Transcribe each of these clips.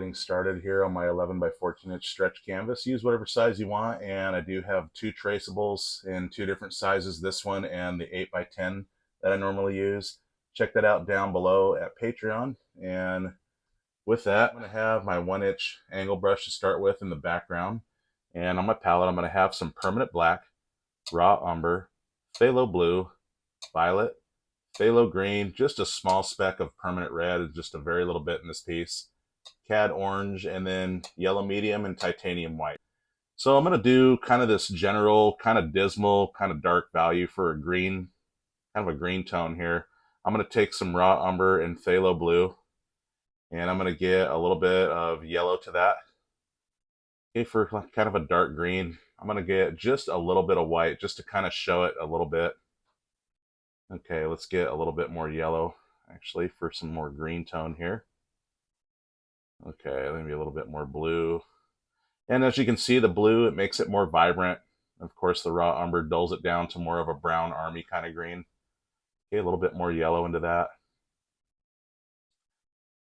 getting started here on my 11 by 14 inch stretch canvas. Use whatever size you want, and I do have two traceables in two different sizes, this one and the 8 by 10 that I normally use. Check that out down below at Patreon. And with that, I'm going to have my 1-inch angle brush to start with in the background. And on my palette, I'm going to have some permanent black, raw umber, phthalo blue, violet, phthalo green, just a small speck of permanent red, just a very little bit in this piece, cad orange, and then yellow medium and titanium white. So I'm going to do kind of this general, kind of dismal, kind of dark value for a green, kind of a green tone here. I'm going to take some raw umber and phthalo blue, and I'm going to get a little bit of yellow to that. Okay, for kind of a dark green, I'm going to get just a little bit of white just to kind of show it a little bit. Okay, let's get a little bit more yellow, actually, for some more green tone here. Okay, maybe a little bit more blue. And as you can see, the blue, it makes it more vibrant. Of course, the raw umber dulls it down to more of a brown army kind of green. Okay, a little bit more yellow into that.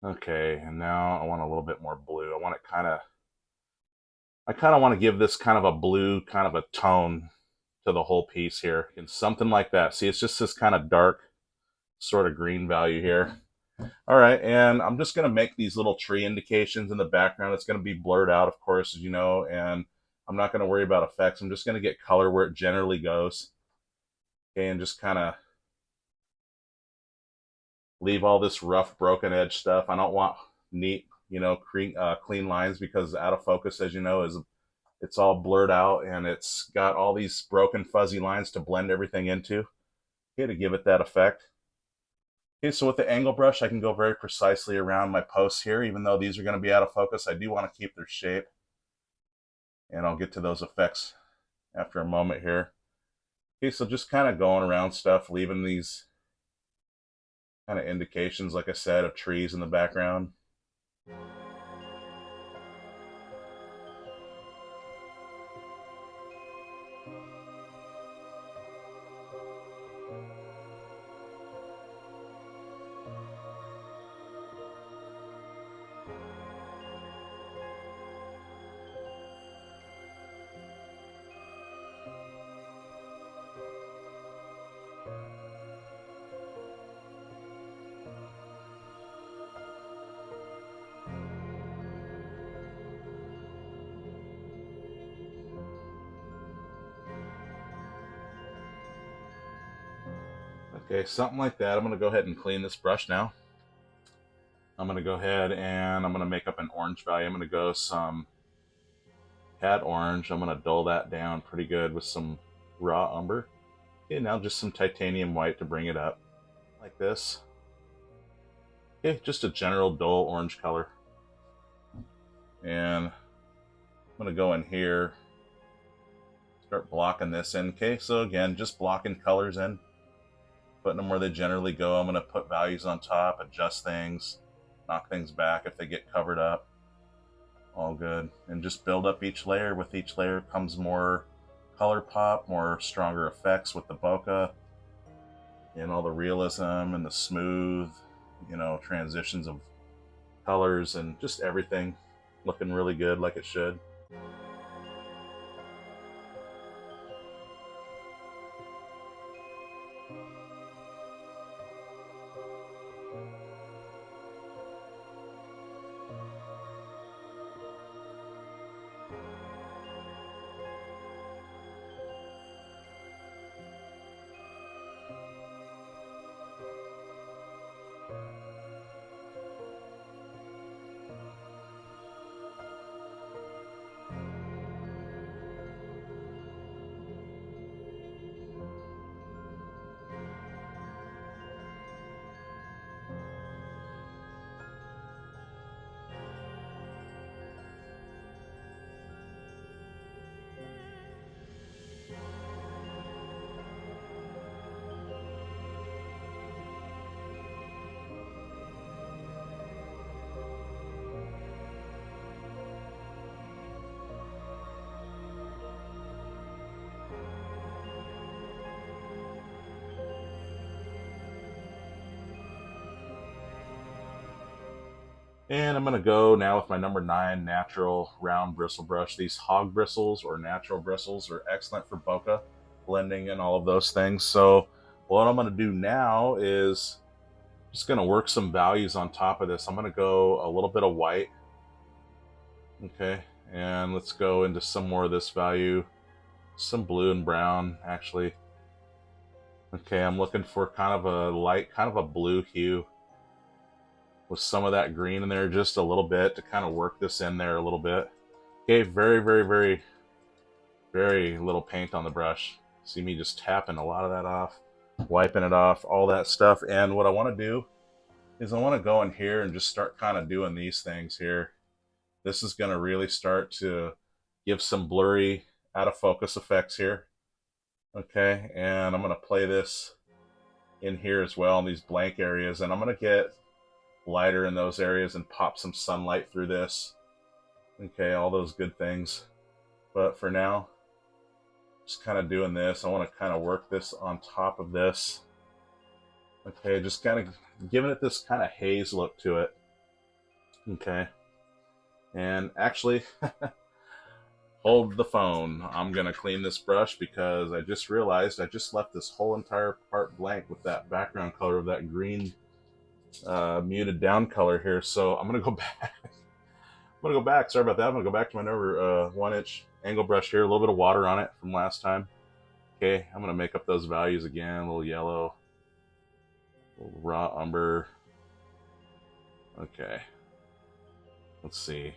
Okay, and now I want a little bit more blue. I kind of want to give this kind of a blue, kind of a tone to the whole piece here. And something like that. See, it's just this kind of dark sort of green value here. All right, and I'm just going to make these little tree indications in the background. It's going to be blurred out, of course, as you know, and I'm not going to worry about effects. I'm just going to get color where it generally goes. Okay, and just kind of leave all this rough, broken edge stuff. I don't want neat, clean lines, because out of focus, as you know, it's all blurred out, and it's got all these broken, fuzzy lines to blend everything into. Okay, to give it that effect. Okay, so with the angle brush, I can go very precisely around my posts here. Even though these are going to be out of focus, I do want to keep their shape. And I'll get to those effects after a moment here. Okay, so just kind of going around stuff, leaving these kind of indications, like I said, of trees in the background. Okay, something like that. I'm going to go ahead and clean this brush now. I'm going to go ahead and I'm going to make up an orange value. I'm going to go some cad orange. I'm going to dull that down pretty good with some raw umber. Okay, now just some titanium white to bring it up, like this. Okay, just a general dull orange color. And I'm going to go in here, start blocking this in. Okay, so again, just blocking colors in, putting them where they generally go. I'm going to put values on top, adjust things, knock things back if they get covered up. All good. And just build up each layer. With each layer comes more color pop, more stronger effects with the bokeh, and all the realism and the smooth, transitions of colors, and just everything looking really good like it should. And I'm going to go now with my number 9 natural round bristle brush. These hog bristles or natural bristles are excellent for bokeh blending and all of those things. So what I'm going to do now is just going to work some values on top of this. I'm going to go a little bit of white. Okay, and let's go into some more of this value. Some blue and brown, actually. Okay, I'm looking for kind of a light, kind of a blue hue with some of that green in there just a little bit to kind of work this in there a little bit. Okay, very little paint on the brush. See me just tapping a lot of that off, wiping it off, all that stuff. And what I want to do is I want to go in here and just start kind of doing these things here. This is going to really start to give some blurry, out of focus effects here. Okay, and I'm going to play this in here as well in these blank areas, and I'm going to get lighter in those areas and pop some sunlight through this. Okay, all those good things. But for now, just kind of doing this. I want to kind of work this on top of this. Okay, just kind of giving it this kind of haze look to it. Okay, and actually, hold the phone. I'm going to clean this brush because I just realized I just left this whole entire part blank with that background color of that green muted down color here. So I'm going to go back. I'm going to go back. Sorry about that. I'm going to go back to my number 1-inch angle brush here. A little bit of water on it from last time. Okay, I'm going to make up those values again. A little yellow. A little raw umber. Okay. Let's see.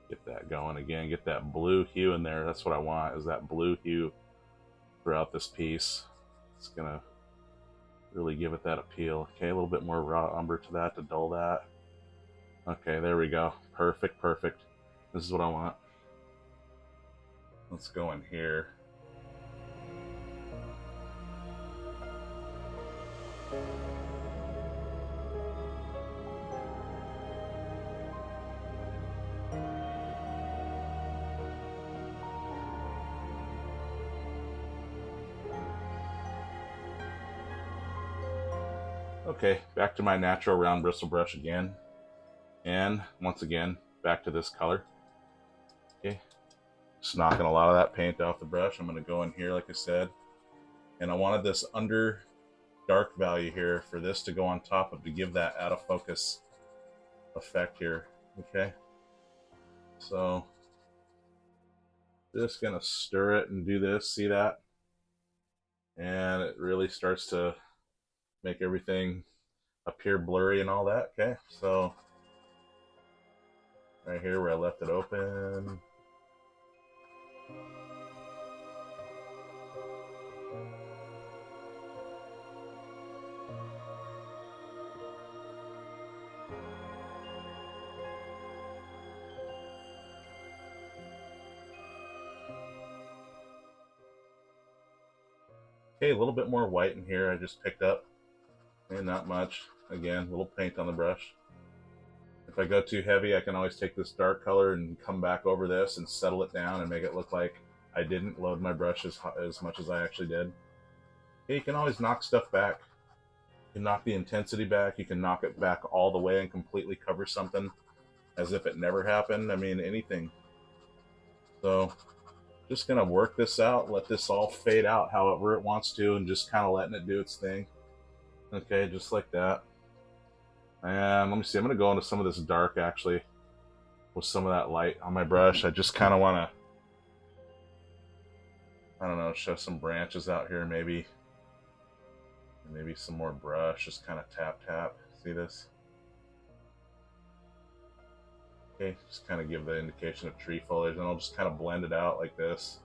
Get that going again. Get that blue hue in there. That's what I want, is that blue hue throughout this piece. It's going to really give it that appeal. Okay, a little bit more raw umber to that to dull that. Okay, there we go. Perfect, perfect. This is what I want. Let's go in here. Okay, back to my natural round bristle brush again. And once again, back to this color. Okay, just knocking a lot of that paint off the brush. I'm going to go in here, like I said. And I wanted this under dark value here for this to go on top of to give that out of focus effect here. Okay, so just going to stir it and do this. See that? And it really starts to make everything appear blurry and all that. Okay, so right here where I left it open. Okay, a little bit more white in here I just picked up. And not much. Again, a little paint on the brush. If I go too heavy, I can always take this dark color and come back over this and settle it down and make it look like I didn't load my brush as much as I actually did. Okay, you can always knock stuff back. You can knock the intensity back. You can knock it back all the way and completely cover something as if it never happened. I mean, anything. So just going to work this out, let this all fade out however it wants to, and just kind of letting it do its thing. Okay, just like that. And let me see, I'm going to go into some of this dark actually with some of that light on my brush. I just kind of want to, I don't know, show some branches out here maybe. And maybe some more brush, just kind of tap tap. See this? Okay, just kind of give the indication of tree foliage, and I'll just kind of blend it out like this.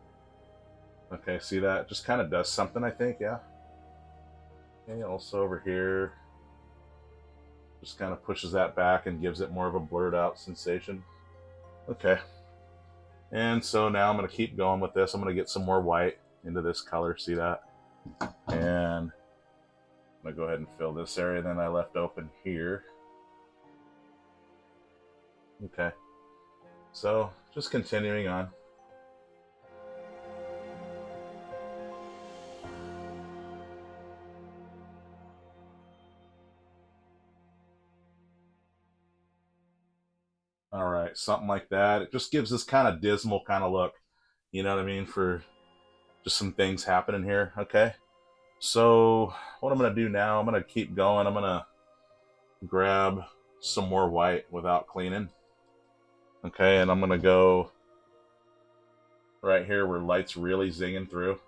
Okay, see that? Just kind of does something, I think, yeah. Okay, also over here, just kind of pushes that back and gives it more of a blurred out sensation. Okay, and so now I'm going to keep going with this. I'm going to get some more white into this color, see that? And I'm going to go ahead and fill this area that I left open here. Okay, so just continuing on. All right, something like that. It just gives this kind of dismal kind of look. You know what I mean? For just some things happening here. Okay. So what I'm gonna do now, I'm gonna keep going. I'm gonna grab some more white without cleaning. Okay, and I'm gonna go right here where light's really zinging through.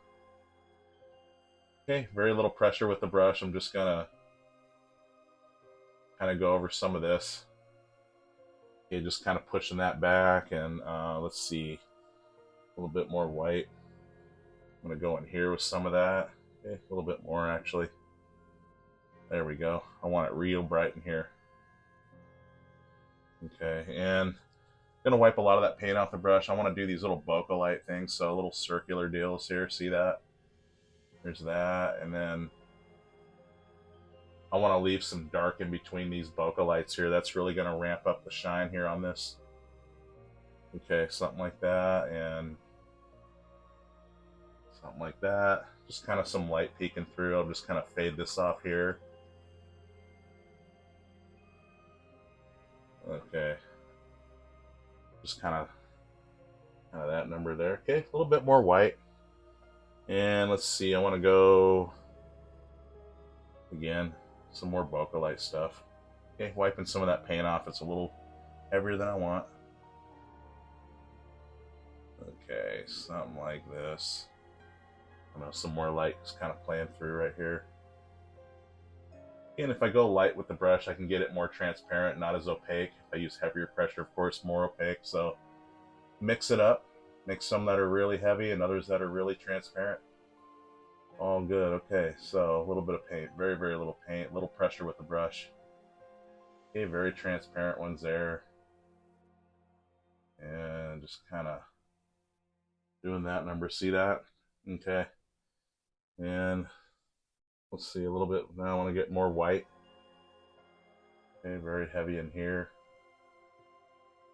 Okay, very little pressure with the brush. I'm just gonna kind of go over some of this. Okay, just kind of pushing that back, and let's see, a little bit more white. I'm gonna go in here with some of that. Okay, a little bit more actually. There we go. I want it real bright in here. Okay, and I'm gonna wipe a lot of that paint off the brush. I want to do these little bokeh light things, so little circular deals here. See that? There's that, and then I want to leave some dark in between these bokeh lights here. That's really going to ramp up the shine here on this. Okay, something like that, and something like that. Just kind of some light peeking through. I'll just kind of fade this off here. Okay. Just kind of that number there. Okay, a little bit more white. And let's see, I want to go again, some more bokeh light stuff. Okay, wiping some of that paint off. It's a little heavier than I want. Okay, something like this. I know some more light is kind of playing through right here. And if I go light with the brush, I can get it more transparent, not as opaque. If I use heavier pressure, of course, more opaque. So mix it up. Make some that are really heavy and others that are really transparent. All good. Okay, so a little bit of paint. Very, very little paint. A little pressure with the brush. Okay, very transparent ones there. And just kind of doing that number. See that? Okay. And let's see a little bit. Now I want to get more white. Okay, very heavy in here.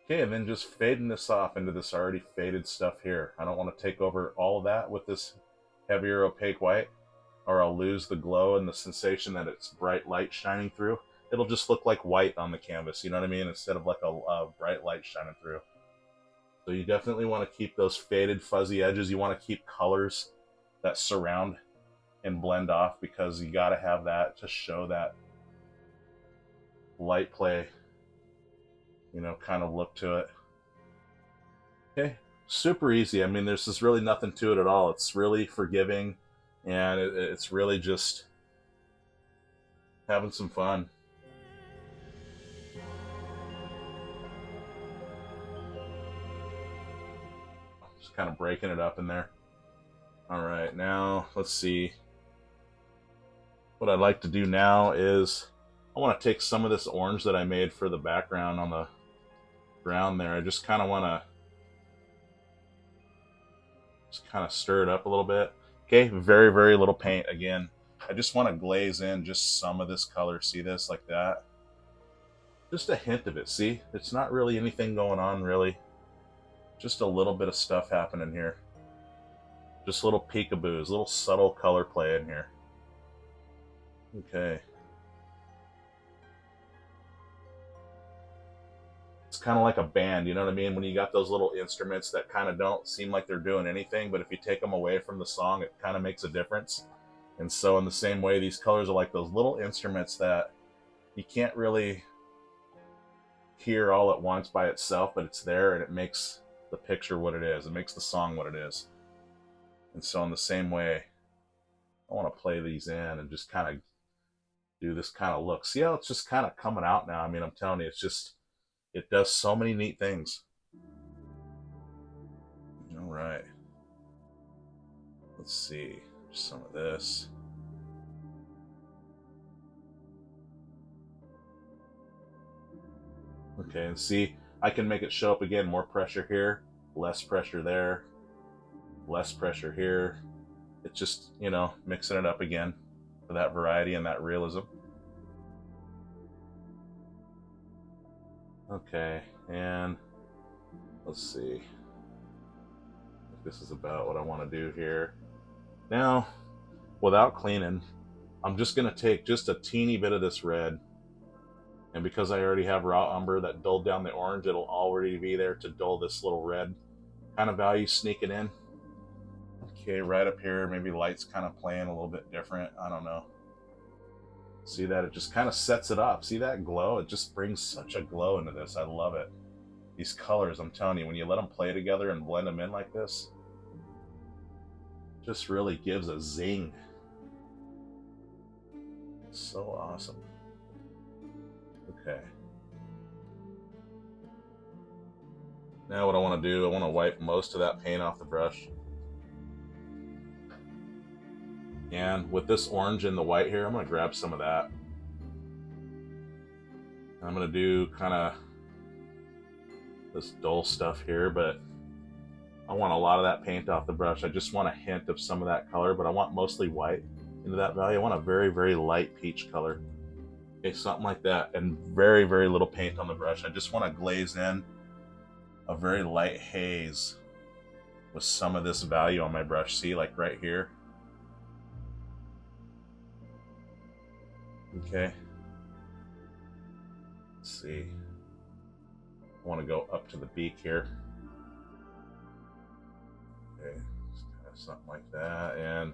Okay, and then just fading this off into this already faded stuff here. I don't want to take over all of that with this heavier opaque white, or I'll lose the glow and the sensation that it's bright light shining through. It'll just look like white on the canvas, you know what I mean? Instead of like a bright light shining through. So you definitely want to keep those faded fuzzy edges. You want to keep colors that surround and blend off, because you got to have that to show that light play, you know, kind of look to it. Okay, super easy. I mean, there's just really nothing to it at all. It's really forgiving, and it's really just having some fun. Just kind of breaking it up in there. All right, now let's see. What I'd like to do now is I want to take some of this orange that I made for the background on the ground there. I just kind of want to just kind of stir it up a little bit. Okay, very, very little paint again. I just want to glaze in just some of this color. See this, like that? Just a hint of it, see? It's not really anything going on, really. Just a little bit of stuff happening here. Just little peekaboos, little subtle color play in here. Okay. It's kind of like a band, you know what I mean? When you got those little instruments that kind of don't seem like they're doing anything, but if you take them away from the song, it kind of makes a difference. And so in the same way, these colors are like those little instruments that you can't really hear all at once by itself, but it's there and it makes the picture what it is. It makes the song what it is. And so in the same way, I want to play these in and just kind of do this kind of look. See how it's just kind of coming out now? I mean, I'm telling you, it's just, it does so many neat things. All right. Let's see some of this. Okay, and see, I can make it show up again. More pressure here, less pressure there, less pressure here. It's just, you know, mixing it up again for that variety and that realism. Okay, and let's see. This is about what I want to do here. Now, without cleaning, I'm just going to take just a teeny bit of this red. And because I already have raw umber that dulled down the orange, it'll already be there to dull this little red kind of value sneaking in. Okay, right up here, maybe light's kind of playing a little bit different. I don't know. See that? It just kind of sets it up. See that glow? It just brings such a glow into this. I love it. These colors, I'm telling you, when you let them play together and blend them in like this, just really gives a zing. So awesome. Okay. Now what I want to do, I want to wipe most of that paint off the brush. And with this orange and the white here, I'm going to grab some of that. I'm going to do kind of this dull stuff here, but I want a lot of that paint off the brush. I just want a hint of some of that color, but I want mostly white into that value. I want a very, very light peach color. Okay, something like that. And very, very little paint on the brush. I just want to glaze in a very light haze with some of this value on my brush. See, like right here. Okay. Let's see. I want to go up to the beak here. Okay, just kind of something like that, and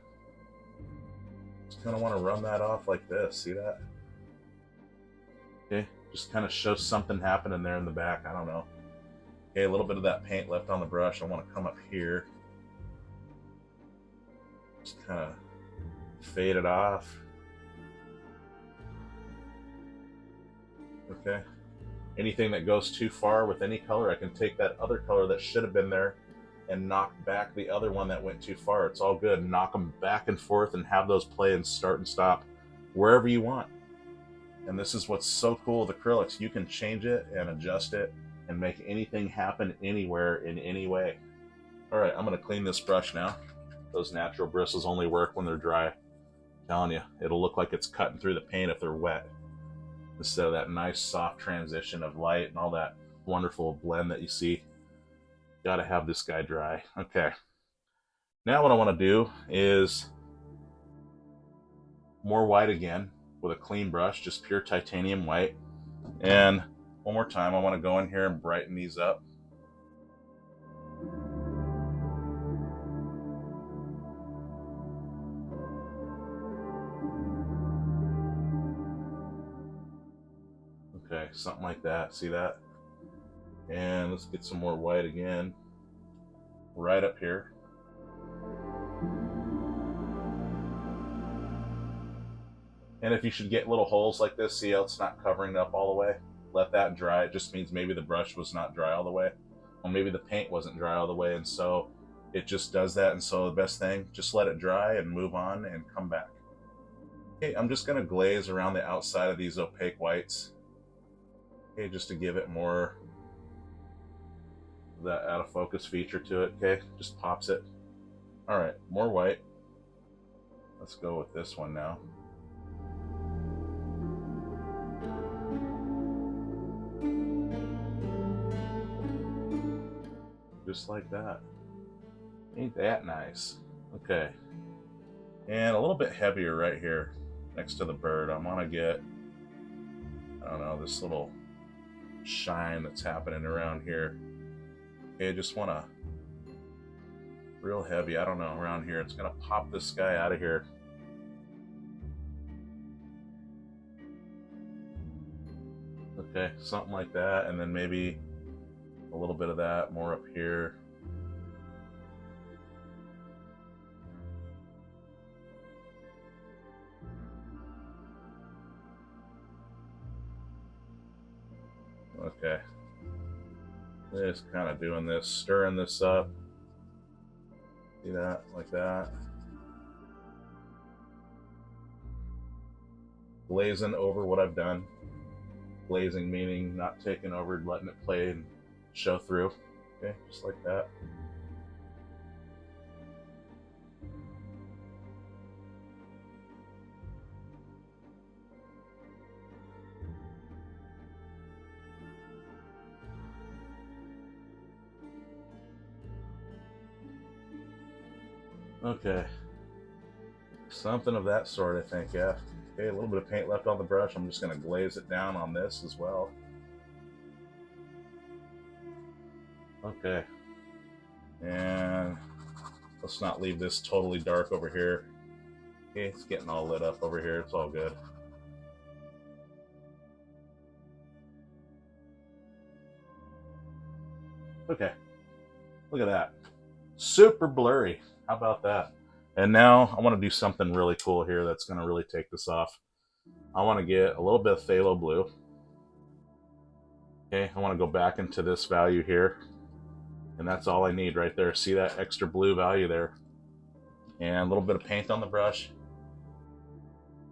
just kind of want to run that off like this. See that? Okay, just kind of show something happening there in the back. I don't know. Okay, a little bit of that paint left on the brush. I want to come up here. Just kind of fade it off. Okay. Anything that goes too far with any color, I can take that other color that should have been there and knock back the other one that went too far. It's all good. Knock them back and forth and have those play and start and stop wherever you want. And this is what's so cool with acrylics. You can change it and adjust it and make anything happen anywhere in any way. All right, I'm going to clean this brush now. Those natural bristles only work when they're dry. I'm telling you, it'll look like it's cutting through the paint if they're wet, instead of that nice soft transition of light and all that wonderful blend that you see. Got to have this guy dry. Okay. Now what I want to do is more white again with a clean brush, just pure titanium white. And one more time, I want to go in here and brighten these up. Okay, something like that. See that? And let's get some more white again. Right up here. And if you should get little holes like this, see how it's not covering it up all the way? Let that dry. It just means maybe the brush was not dry all the way. Or maybe the paint wasn't dry all the way, and so it just does that. And so the best thing, just let it dry and move on and come back. Okay, I'm just going to glaze around the outside of these opaque whites. Okay, just to give it more that out of focus feature to it. Okay, just pops it. All right, more white. Let's go with this one now. Just like that. Ain't that nice? Okay. And a little bit heavier right here next to the bird. I'm gonna get, I don't know, this little shine that's happening around here. Okay, I just want to real heavy, I don't know, around here. It's gonna pop this guy out of here. Okay, something like that, and then maybe a little bit of that more up here. Okay, just kind of doing this, stirring this up. See that, like that. Glazing over what I've done. Glazing meaning not taking over, letting it play and show through. Okay, just like that. Okay. Something of that sort, I think, yeah. Okay, a little bit of paint left on the brush. I'm just going to glaze it down on this as well. Okay. And let's not leave this totally dark over here. Okay, it's getting all lit up over here. It's all good. Okay. Look at that. Super blurry. How about that? And now I want to do something really cool here that's going to really take this off. I want to get a little bit of phthalo blue. Okay, I want to go back into this value here. And that's all I need right there. See that extra blue value there? And a little bit of paint on the brush.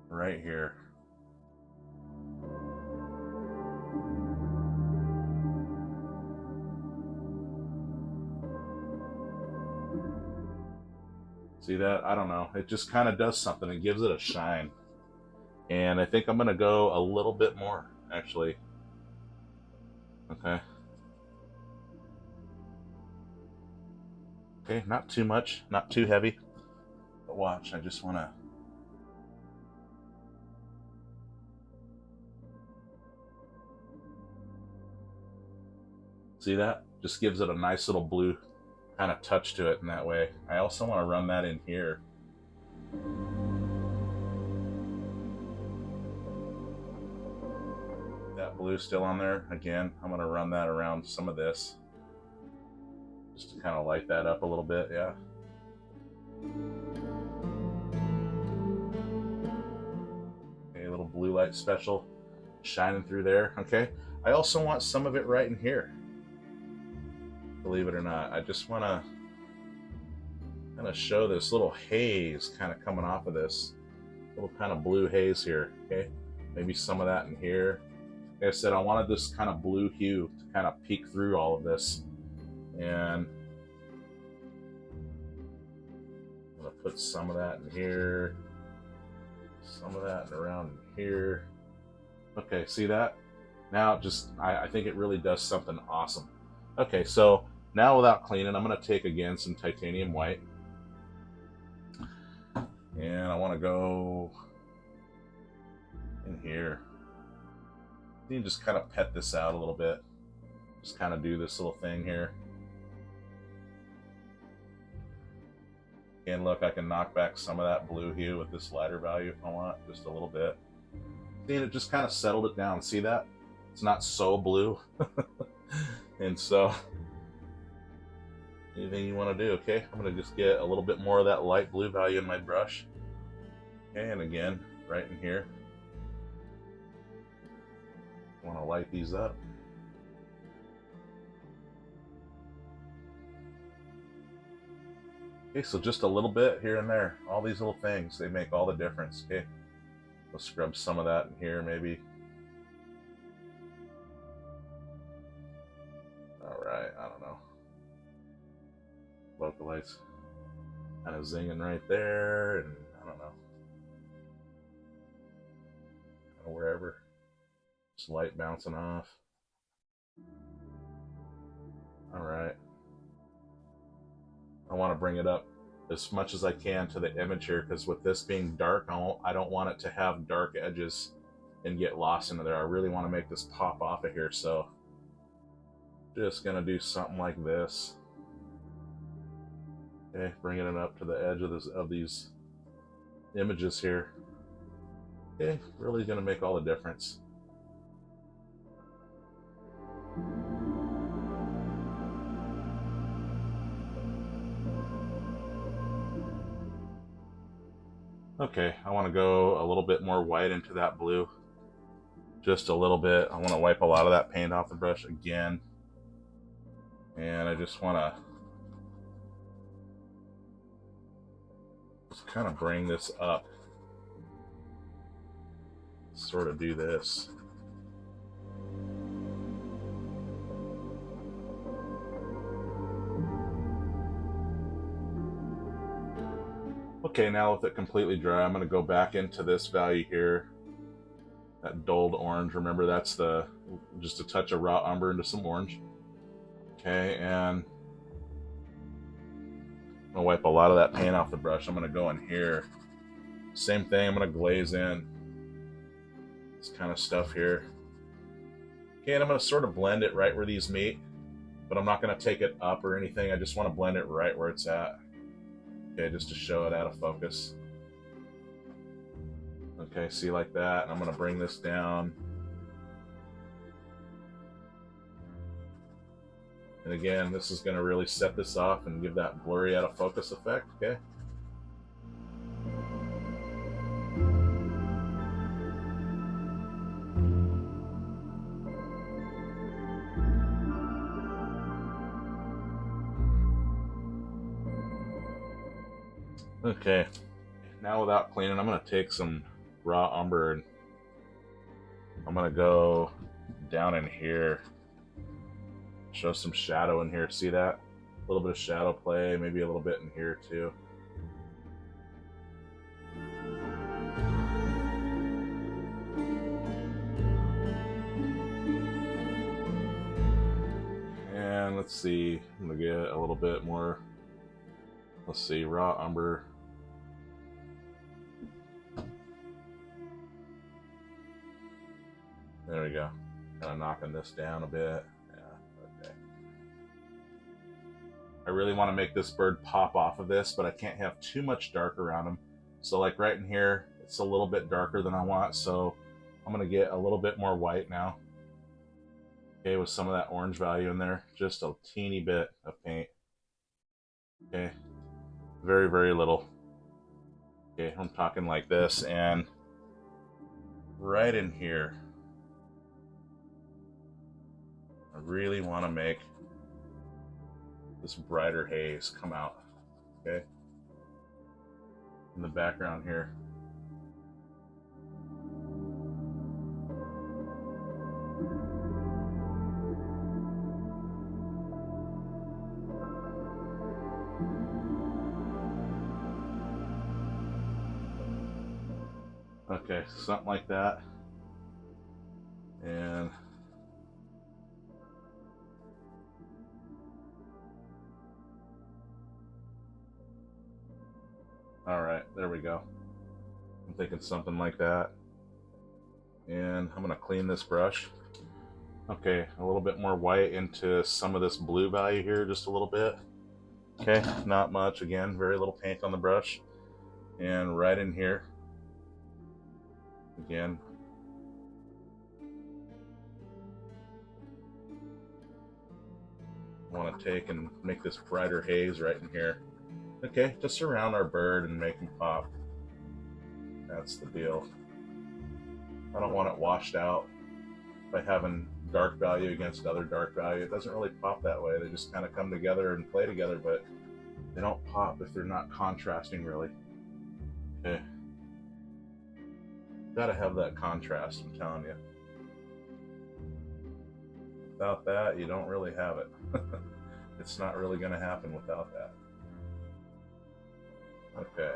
Right here. See that? I don't know. It just kind of does something. It gives it a shine. And I think I'm going to go a little bit more, actually. Okay. Okay, not too much, not too heavy. But watch, I just want to... See that? Just gives it a nice little blue kind of touch to it in that way. I also want to run that in here. That blue still on there. Again, I'm going to run that around some of this. Just to kind of light that up a little bit, yeah. Okay, a little blue light special shining through there, okay? I also want some of it right in here. Believe it or not, I just want to kind of show this little haze kind of coming off of this little kind of blue haze here. Okay, maybe some of that in here. Like I said, I wanted this kind of blue hue to kind of peek through all of this, and I'm gonna put some of that in here, some of that around here. Okay, see that? Now just I think it really does something awesome. Okay, so now without cleaning, I'm going to take again some titanium white. And I want to go in here. You can just kind of pet this out a little bit. Just kind of do this little thing here. And look, I can knock back some of that blue hue with this lighter value if I want, just a little bit. See, and it just kind of settled it down. See that? It's not so blue. And so, anything you want to do, okay? I'm going to just get a little bit more of that light blue value in my brush. Okay, and again, right in here. I want to light these up. Okay, so just a little bit here and there. All these little things, they make all the difference, okay? Let's scrub some of that in here, maybe. Alright, I don't know. Bokeh lights kind of zinging right there, and I don't know. Kind of wherever. Just light bouncing off. Alright. I want to bring it up as much as I can to the image here, because with this being dark, I don't want it to have dark edges and get lost into there. I really want to make this pop off of here, so just gonna do something like this. Okay, bringing it up to the edge of these images here. Okay, really gonna make all the difference. Okay, I want to go a little bit more white into that blue. Just a little bit. I want to wipe a lot of that paint off the brush again. And I just want to just kind of bring this up. Sort of do this. Okay, now with it completely dry, I'm going to go back into this value here. That dulled orange. Remember, that's just a touch of raw umber into some orange. Okay, and I'm going to wipe a lot of that paint off the brush. I'm going to go in here. Same thing, I'm going to glaze in. this kind of stuff here. Okay, and I'm going to sort of blend it right where these meet, but I'm not going to take it up or anything. I just want to blend it right where it's at. Okay, just to show it out of focus. Okay, see, like that. And I'm going to bring this down. And again, this is going to really set this off and give that blurry out of focus effect, okay? Okay, now without cleaning, I'm going to take some raw umber and I'm going to go down in here. Show some shadow in here. See that? A little bit of shadow play, maybe a little bit in here too. And let's see, I'm gonna get a little bit more. Let's see, raw umber. There we go. Kind of knocking this down a bit. I really want to make this bird pop off of this, but I can't have too much dark around him. So like right in here, it's a little bit darker than I want, so I'm going to get a little bit more white now. Okay, with some of that orange value in there, just a teeny bit of paint. Okay, very, very little. Okay, I'm talking like this, and right in here, I really want to make this brighter haze come out, okay? In the background here. Okay, something like that. And all right, there we go. I'm thinking something like that. And I'm gonna clean this brush. Okay, a little bit more white into some of this blue value here, just a little bit. Okay, not much. Again, very little paint on the brush. And right in here, again, I want to take and make this brighter haze right in here. Okay, to surround our bird and make him pop. That's the deal. I don't want it washed out by having dark value against other dark value. It doesn't really pop that way. They just kind of come together and play together, but they don't pop if they're not contrasting really. Okay. Gotta have that contrast, I'm telling you. Without that, you don't really have it. It's not really gonna happen without that. Okay.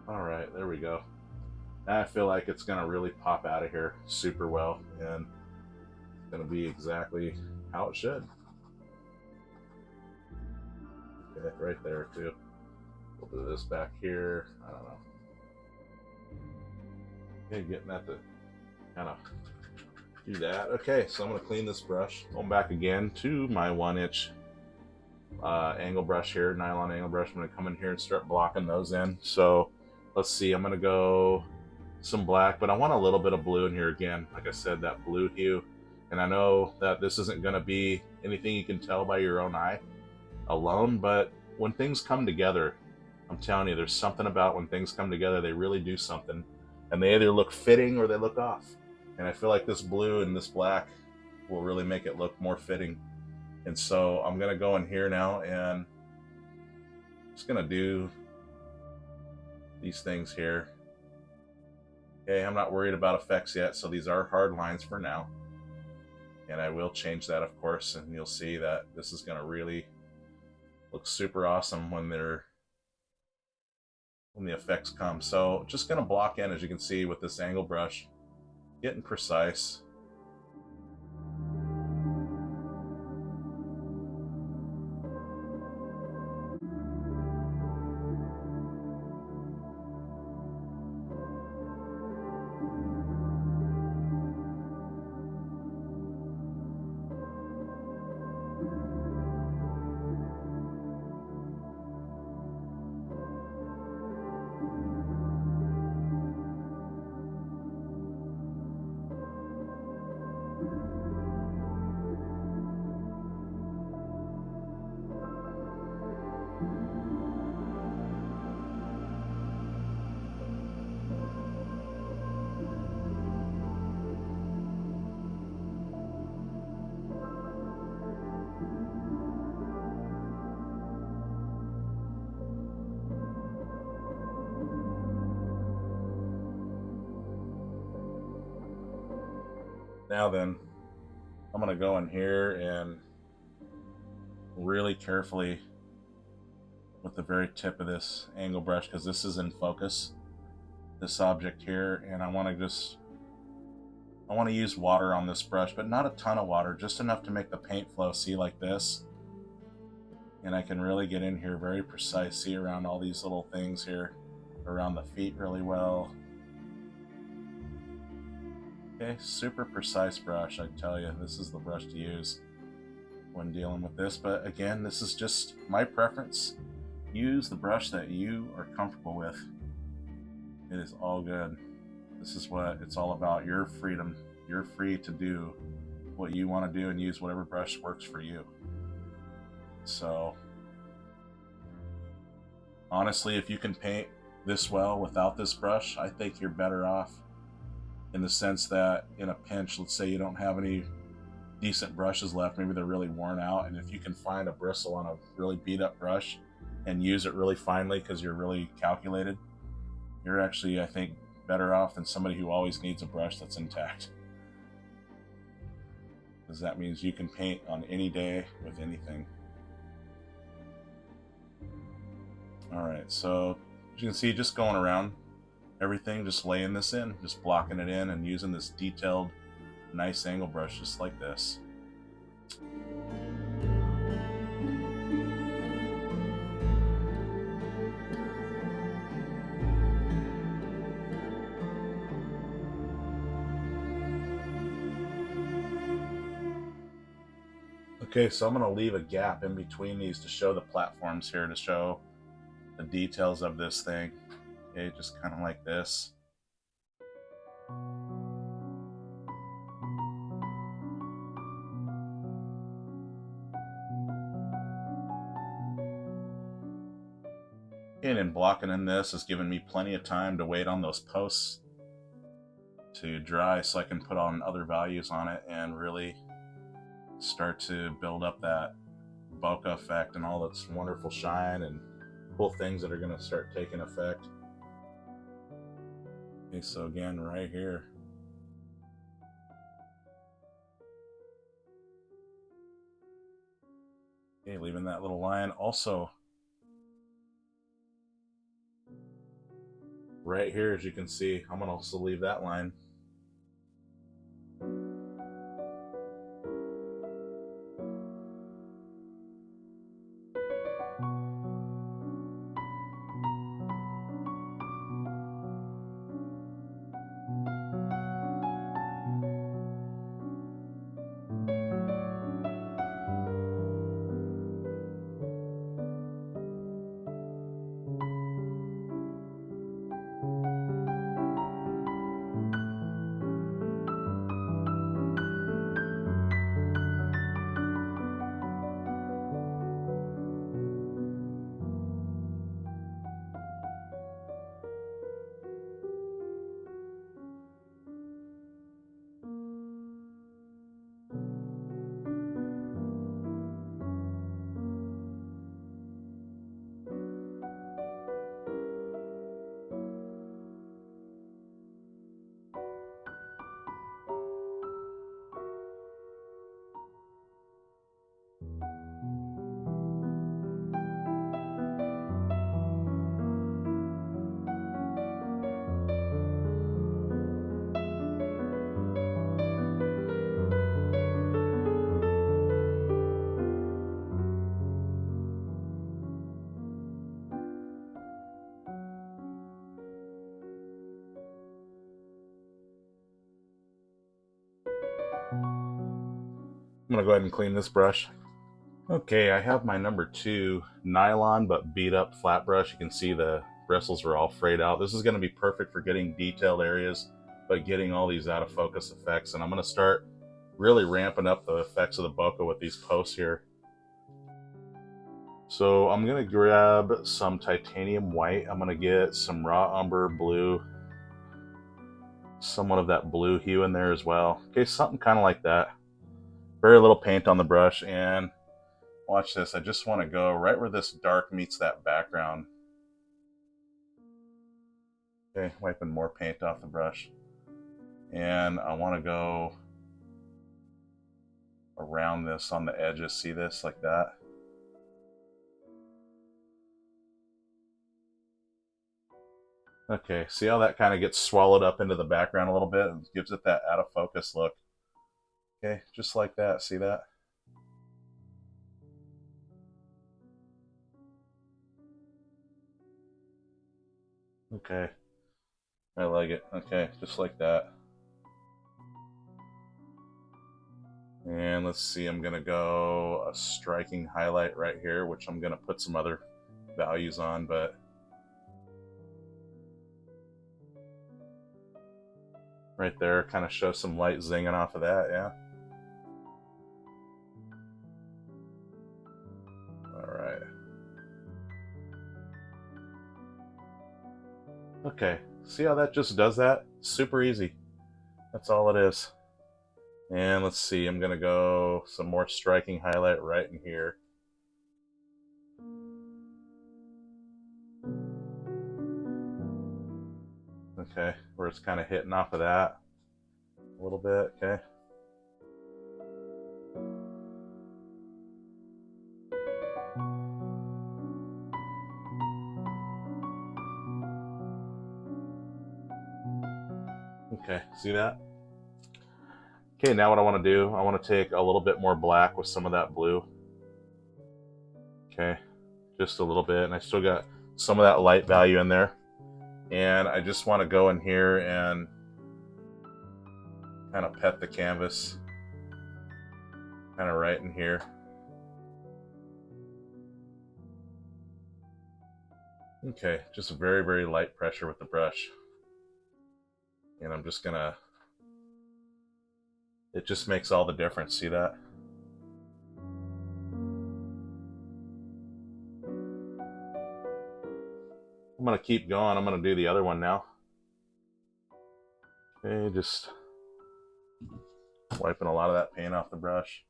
All right, there we go. Now I feel like it's gonna really pop out of here super well, and it's gonna be exactly how it should. Okay, right there too. We'll do this back here. I don't know. Okay, getting that to kind of do that. Okay, so I'm gonna clean this brush. Going back again to my 1-inch angle brush here, nylon angle brush. I'm gonna come in here and start blocking those in. So let's see, I'm gonna go some black, but I want a little bit of blue in here again. Like I said, that blue hue. And I know that this isn't gonna be anything you can tell by your own eye alone, but when things come together, I'm telling you, there's something about when things come together, they really do something. And they either look fitting or they look off. And I feel like this blue and this black will really make it look more fitting. And so I'm gonna go in here now and just gonna do these things here. Okay, I'm not worried about effects yet, so these are hard lines for now. And I will change that, of course, and you'll see that this is gonna really look super awesome when the effects come. So just gonna block in, as you can see, with this angle brush, getting precise. Now then, I'm going to go in here and really carefully with the very tip of this angle brush, because this is in focus, this object here, and I want to use water on this brush, but not a ton of water, just enough to make the paint flow, see, like this. And I can really get in here very precise, see around all these little things here, around the feet really well. Okay, super precise brush, I tell you, this is the brush to use when dealing with this. But again, this is just my preference. Use the brush that you are comfortable with. It is all good. This is what it's all about, your freedom. You're free to do what you want to do and use whatever brush works for you. So honestly, if you can paint this well without this brush, I think you're better off, in the sense that in a pinch, let's say you don't have any decent brushes left, maybe they're really worn out, and if you can find a bristle on a really beat up brush and use it really finely because you're really calculated, you're actually, I think, better off than somebody who always needs a brush that's intact. Because that means you can paint on any day with anything. Alright, so as you can see, just going around everything, just laying this in, just blocking it in and using this detailed, nice angle brush just like this. Okay, so I'm going to leave a gap in between these to show the platforms here, to show the details of this thing. Okay, just kind of like this. And in blocking in this has given me plenty of time to wait on those posts to dry so I can put on other values on it and really start to build up that bokeh effect and all its wonderful shine and cool things that are going to start taking effect. Okay, so again, right here. Okay, leaving that little line. Also, right here, as you can see, I'm going to also leave that line. I'm going to go ahead and clean this brush. Okay, I have my number 2 nylon but beat up flat brush. You can see the bristles are all frayed out. This is going to be perfect for getting detailed areas, but getting all these out of focus effects. And I'm going to start really ramping up the effects of the bokeh with these posts here. So I'm going to grab some titanium white. I'm going to get some raw umber blue, somewhat of that blue hue in there as well. Okay, something kind of like that. Very little paint on the brush, and watch this. I just want to go right where this dark meets that background. Okay, wiping more paint off the brush. And I want to go around this on the edges. See this, like that? Okay, see how that kind of gets swallowed up into the background a little bit and gives it that out of focus look. Okay, just like that. See that? Okay, I like it. Okay, just like that. And let's see, I'm gonna go a striking highlight right here, which I'm gonna put some other values on, but right there, kind of show some light zinging off of that, yeah. All right. Okay, see how that just does that? Super easy. That's all it is. And let's see, I'm gonna go some more striking highlight right in here. Okay, where it's kind of hitting off of that a little bit, okay. Okay, see that? Okay, now what I want to do, I want to take a little bit more black with some of that blue. Okay, just a little bit, and I still got some of that light value in there. And I just want to go in here and kind of pet the canvas, kind of right in here. Okay, just very, very light pressure with the brush. And I'm just gonna, it just makes all the difference, see that? I'm gonna keep going, I'm gonna do the other one now. Okay, just wiping a lot of that paint off the brush.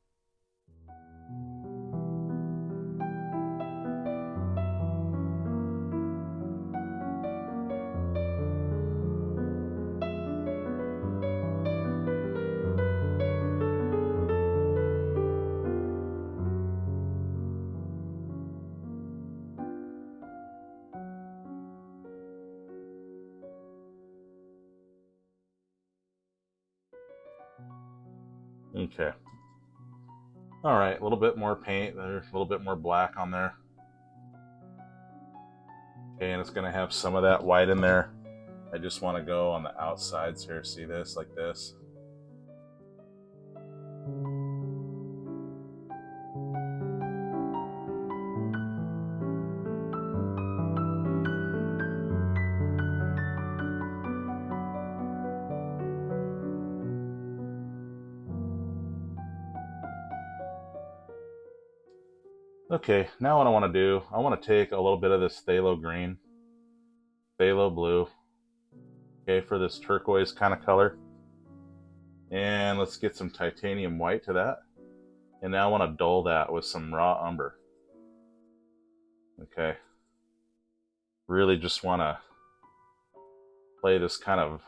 Okay. All right, a little bit more paint there, a little bit more black on there. Okay, and it's gonna have some of that white in there. I just want to go on the outsides here. See this, like this. Okay, now what I want to do, I want to take a little bit of this phthalo green, phthalo blue, okay, for this turquoise kind of color. And let's get some titanium white to that. And now I want to dull that with some raw umber. Okay. Really just want to play this kind of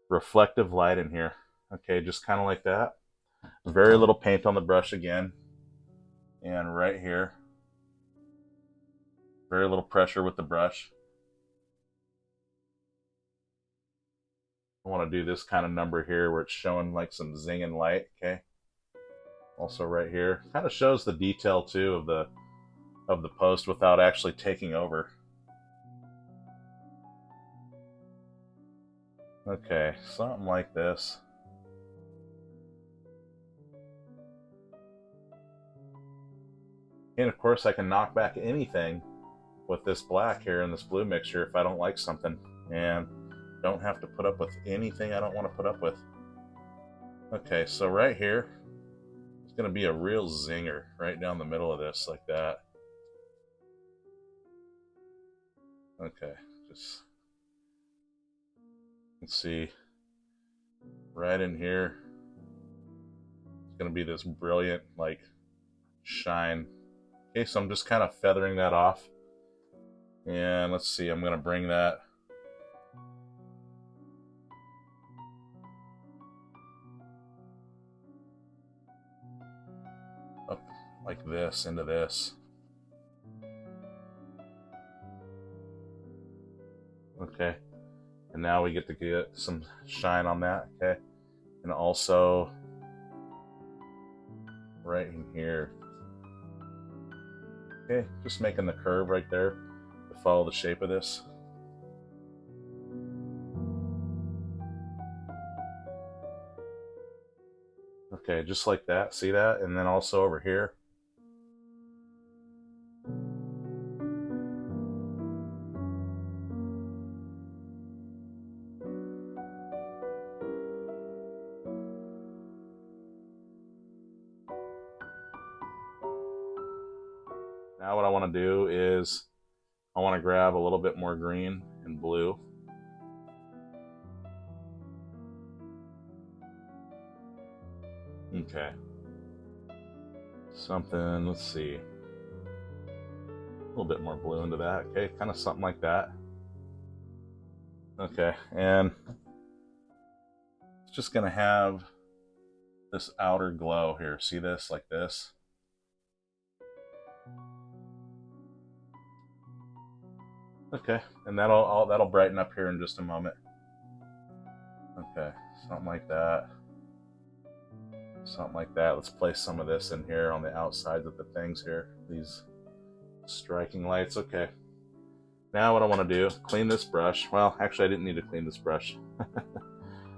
reflective light in here. Okay, just kind of like that. Very little paint on the brush again. And right here, very little pressure with the brush. I want to do this kind of number here where it's showing like some zinging light, okay? Also right here. Kind of shows the detail too of the post without actually taking over. Okay, something like this. And of course I can knock back anything with this black here and this blue mixture if I don't like something, and don't have to put up with anything I don't want to put up with. Okay, so right here, it's going to be a real zinger right down the middle of this, like that. Okay, just, let's see, right in here, it's going to be this brilliant, like, shine. Okay, so I'm just kind of feathering that off. And let's see, I'm going to bring that like this into this. Okay, and now we get to get some shine on that. Okay, and also right in here. Okay, just making the curve right there to follow the shape of this. Okay, just like that, see that? And then also over here. Now what I want to do is I want to grab a little bit more green and blue. Okay. Something, let's see. A little bit more blue into that. Okay, kind of something like that. Okay, and it's just going to have this outer glow here. See this? Like this. Okay, and that'll brighten up here in just a moment. Okay, something like that. Something like that. Let's place some of this in here on the outsides of the things here. These striking lights. Okay. Now what I want to do, clean this brush. Well, actually I didn't need to clean this brush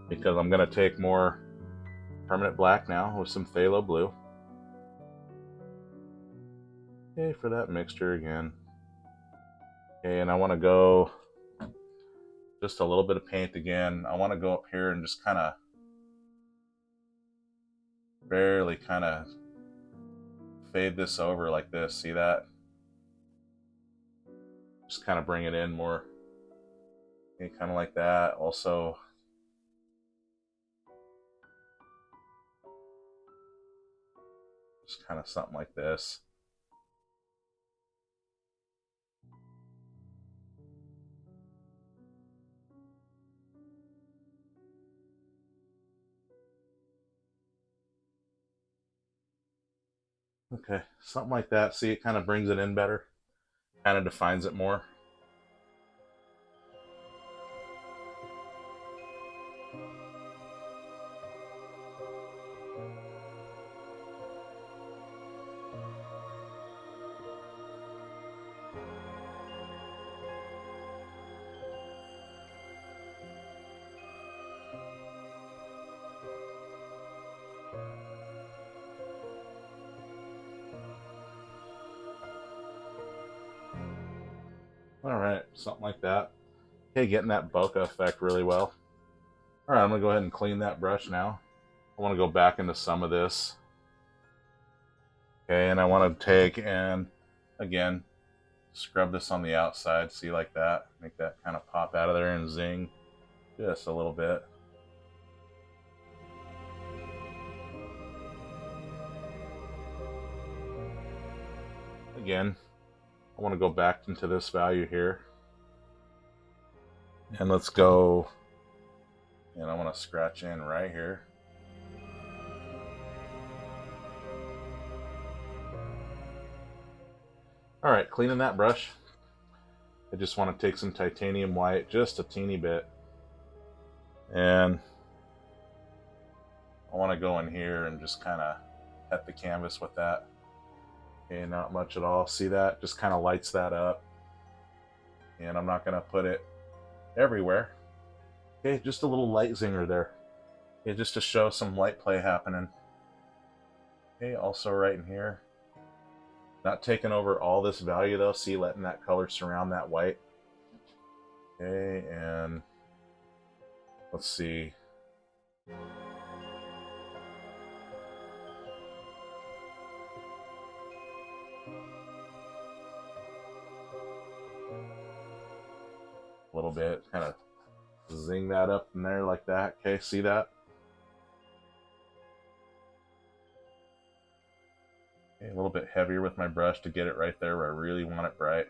because I'm going to take more permanent black now with some phthalo blue. Okay, for that mixture again. Okay, and I want to go just a little bit of paint again. I want to go up here and just kind of barely kind of fade this over like this. See that? Just kind of bring it in more. Okay, kind of like that. Also, just kind of something like this. Okay, something like that. See, it kind of brings it in better, kind of defines it more. All right, something like that. Okay, getting that bokeh effect really well. All right, I'm gonna go ahead and clean that brush now. I want to go back into some of this. Okay, and I want to take and, again, scrub this on the outside. See, like that? Make that kind of pop out of there and zing just a little bit. Again, I want to go back into this value here. And let's go, and I want to scratch in right here. All right, cleaning that brush. I just want to take some titanium white, just a teeny bit. And I want to go in here and just kind of pet the canvas with that. Okay, not much at all. See that? Just kind of lights that up. And I'm not going to put it everywhere. Okay, just a little light zinger there. Okay, just to show some light play happening. Okay, also right in here. Not taking over all this value though. See, letting that color surround that white. Okay, and let's see. A little bit, kind of zing that up in there like that. Okay, see that? Okay, a little bit heavier with my brush to get it right there where I really want it bright.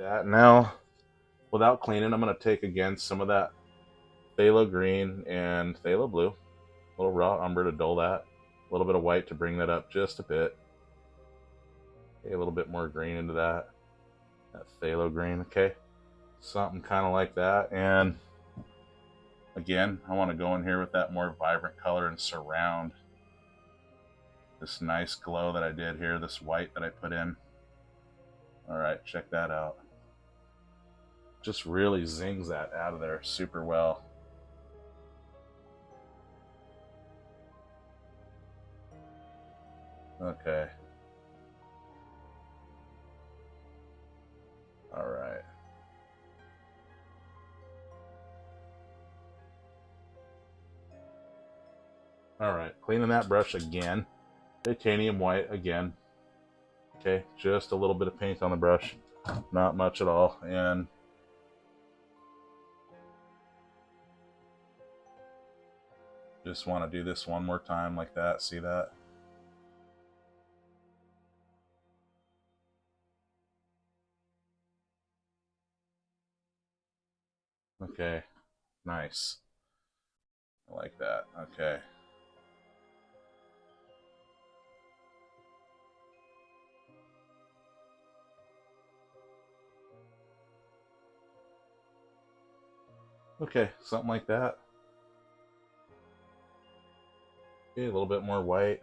that. Now, without cleaning, I'm going to take again some of that phthalo green and phthalo blue, a little raw umber to dull that, a little bit of white to bring that up just a bit. Okay, a little bit more green into that phthalo green. Okay, something kind of like that. And again, I want to go in here with that more vibrant color and surround this nice glow that I did here, this white that I put in. All right, check that out. Just really zings that out of there super well. Okay. All right. All right, cleaning that brush again. Titanium white again. Okay, just a little bit of paint on the brush, not much at all. And just want to do this one more time like that. See that? Okay, nice. I like that. Okay. Okay, something like that. Okay, a little bit more white.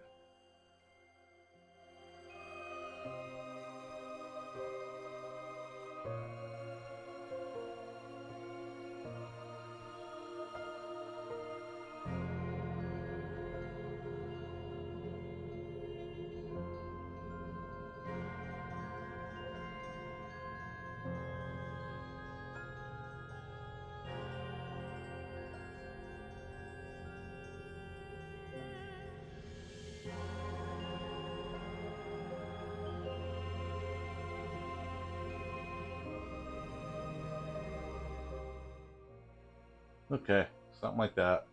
Okay, something like that.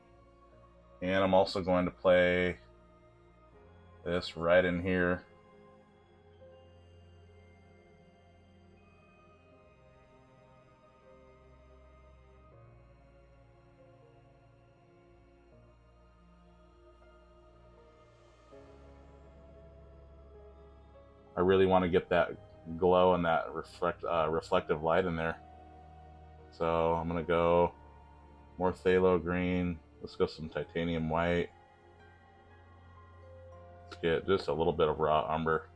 And I'm also going to play this right in here. I really want to get that glow and that reflective light in there. So I'm going to go more phthalo green. Let's go some titanium white. Let's get just a little bit of raw umber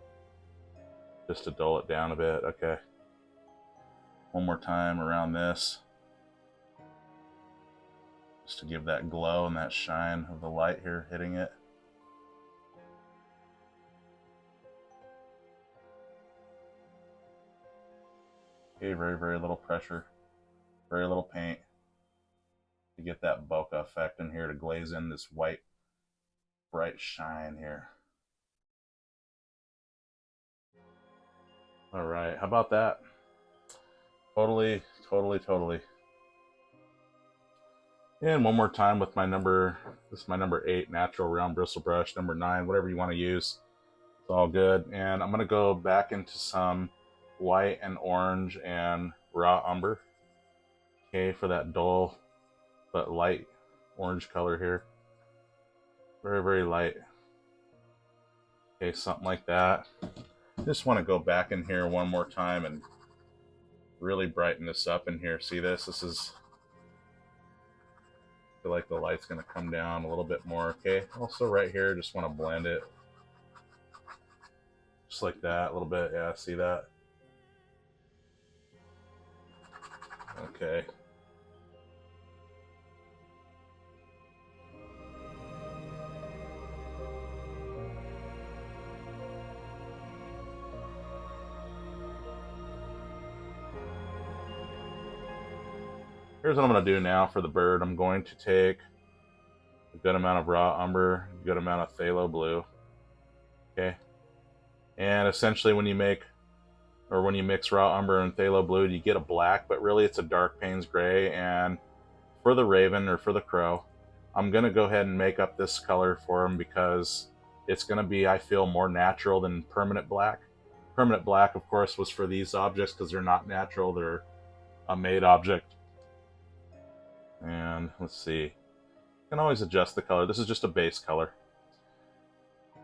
just to dull it down a bit. Okay. One more time around this. Just to give that glow and that shine of the light here hitting it. Okay, very, very little pressure. Very little paint. To get that bokeh effect in here to glaze in this white, bright shine here. All right, how about that? Totally, totally, totally. And one more time with my number, this is my number 8 natural round bristle brush, number 9, whatever you want to use. It's all good. And I'm going to go back into some white and orange and raw umber. Okay, for that dull but light orange color here. Very, very light. Okay, something like that. Just want to go back in here one more time and really brighten this up in here. See this? This is, I feel like the light's going to come down a little bit more. Okay, also right here, just want to blend it. Just like that, a little bit. Yeah, see that? Okay. Here's what I'm going to do now for the bird. I'm going to take a good amount of raw umber, a good amount of phthalo blue. Okay. And essentially when you make, or when you mix raw umber and phthalo blue, you get a black, but really it's a dark Payne's gray. And for the raven or for the crow, I'm going to go ahead and make up this color for him because it's going to be, I feel, more natural than permanent black. Permanent black, of course, was for these objects because they're not natural, they're a made object. And let's see, you can always adjust the color. This is just a base color.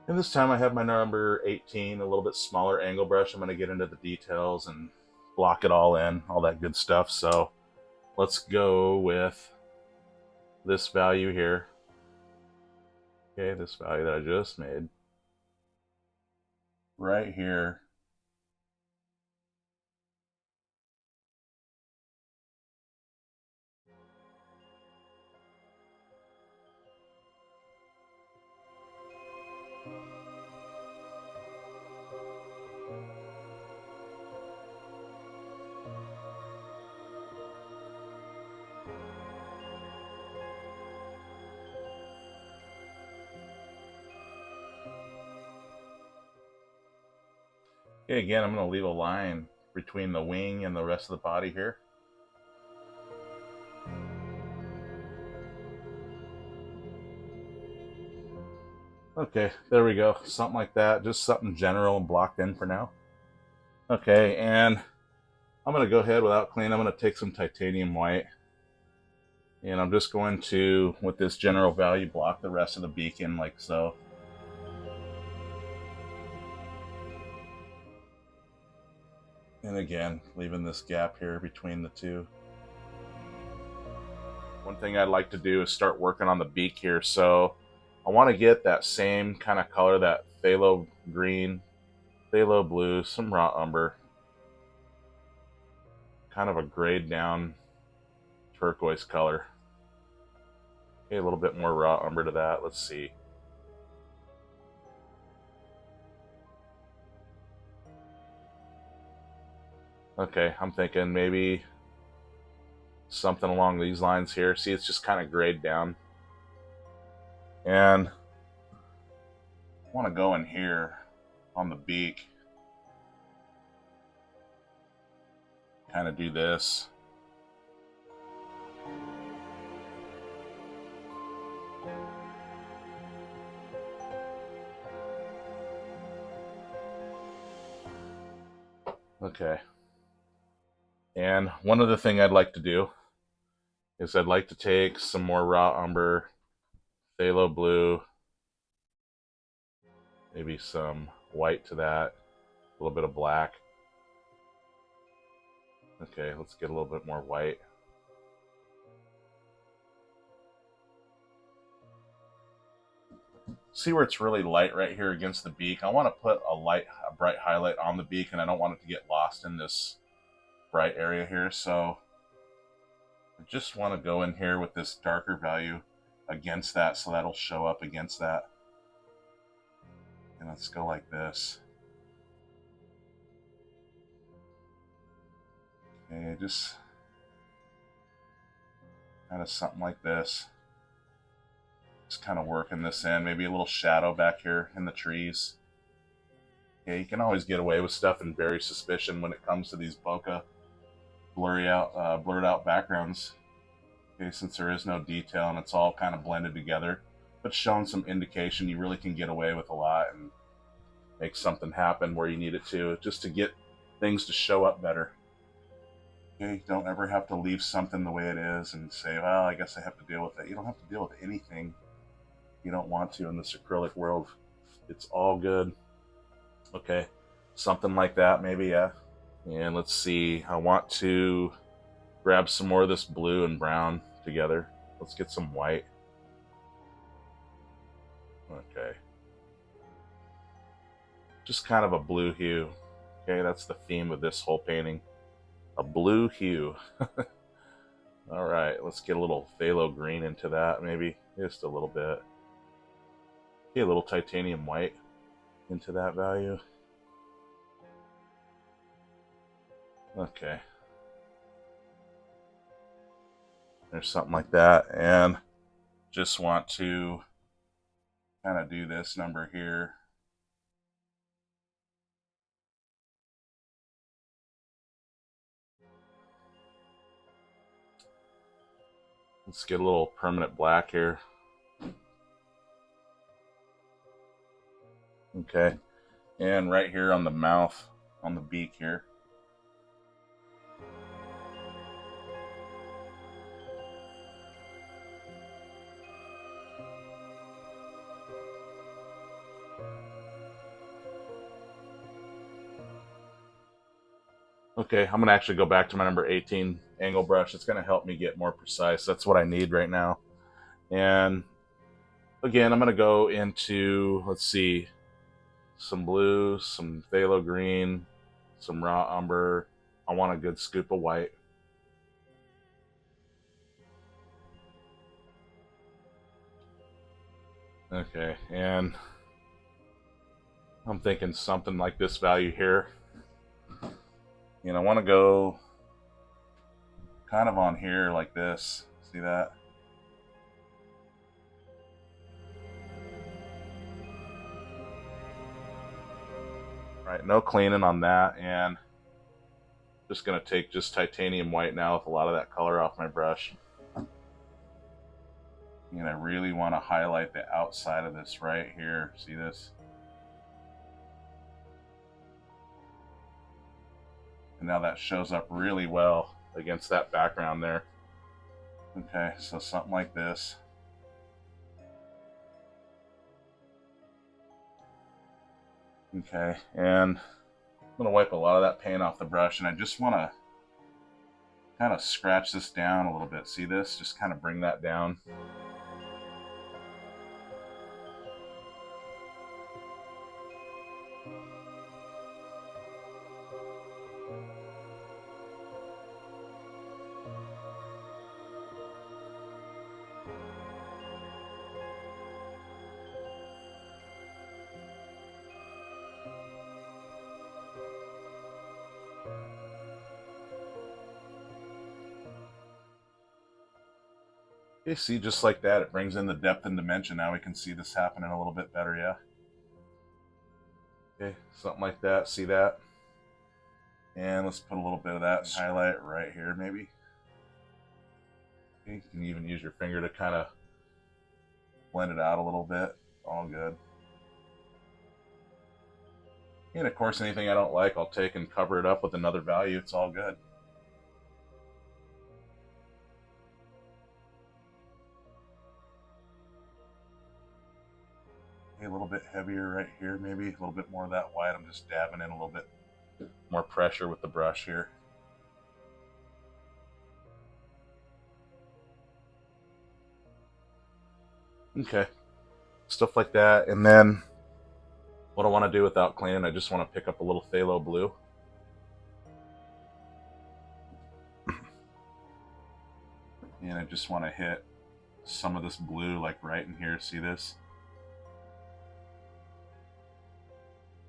And this time I have my number 18, a little bit smaller angle brush. I'm going to get into the details and block it all in, all that good stuff. So let's go with this value here. Okay, this value that I just made. Right here. Okay, again, I'm going to leave a line between the wing and the rest of the body here. Okay, there we go. Something like that. Just something general and blocked in for now. Okay, and I'm going to go ahead without cleaning. I'm going to take some titanium white. And I'm just going to, with this general value, block the rest of the beak in like so. And again, leaving this gap here between the two. One thing I'd like to do is start working on the beak here. So I want to get that same kind of color, that phthalo green, phthalo blue, some raw umber. Kind of a grayed down turquoise color. Okay, a little bit more raw umber to that. Let's see. Okay, I'm thinking maybe something along these lines here. See, it's just kind of grayed down. And I want to go in here on the beak. Kind of do this. Okay. And one other thing I'd like to do is I'd like to take some more raw umber, phthalo blue, maybe some white to that, a little bit of black. Okay, let's get a little bit more white. See where it's really light right here against the beak? I want to put a bright highlight on the beak, and I don't want it to get lost in this bright area here. So I just want to go in here with this darker value against that, so that'll show up against that. And let's go like this. Okay, just kind of something like this. Just kind of working this in. Maybe a little shadow back here in the trees. Okay, you can always get away with stuff and bury suspicion when it comes to these bokeh blurred out backgrounds. Okay, since there is no detail and it's all kind of blended together, but showing some indication, you really can get away with a lot and make something happen where you need it to, just to get things to show up better. Okay, you don't ever have to leave something the way it is and say, well, I guess I have to deal with it. You don't have to deal with anything you don't want to in this acrylic world. It's all good. Okay, something like that maybe, yeah. And let's see, I want to grab some more of this blue and brown together. Let's get some white. Okay. Just kind of a blue hue. Okay, that's the theme of this whole painting. A blue hue. Alright, let's get a little phthalo green into that, maybe. Just a little bit. Okay, a little titanium white into that value. Okay. There's something like that. And just want to kind of do this number here. Let's get a little permanent black here. Okay. And right here on the mouth, on the beak here. Okay, I'm going to actually go back to my number 18 angle brush. It's going to help me get more precise. That's what I need right now. And again, I'm going to go into, let's see, some blue, some phthalo green, some raw umber. I want a good scoop of white. Okay, and I'm thinking something like this value here. And I want to go kind of on here like this. See that? Right, no cleaning on that, and just going to take just titanium white now with a lot of that color off my brush. And I really want to highlight the outside of this right here. See this? And now that shows up really well against that background there. Okay, so something like this. Okay, and I'm going to wipe a lot of that paint off the brush, and I just want to kind of scratch this down a little bit. See this? Just kind of bring that down. Okay, see, just like that, it brings in the depth and dimension. Now we can see this happening a little bit better, yeah? Okay, something like that, see that? And let's put a little bit of that highlight right here, maybe. Okay, you can even use your finger to kind of blend it out a little bit. All good. And of course, anything I don't like, I'll take and cover it up with another value. It's all good. A little bit heavier right here, maybe a little bit more of that white. I'm just dabbing in a little bit more pressure with the brush here. Okay, stuff like that. And then what I want to do without cleaning, I just want to pick up a little phthalo blue. And I just want to hit some of this blue like right in here. See this?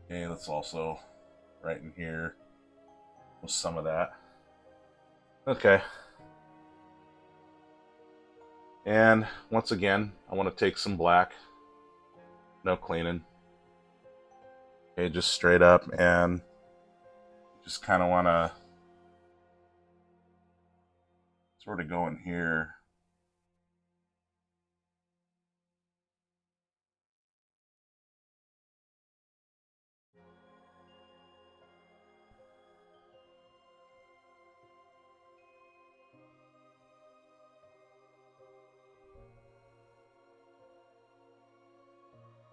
Okay, let's also right in here with some of that. Okay. And once again, I want to take some black. No cleaning. Okay, just straight up, and just kind of want to sort of go in here.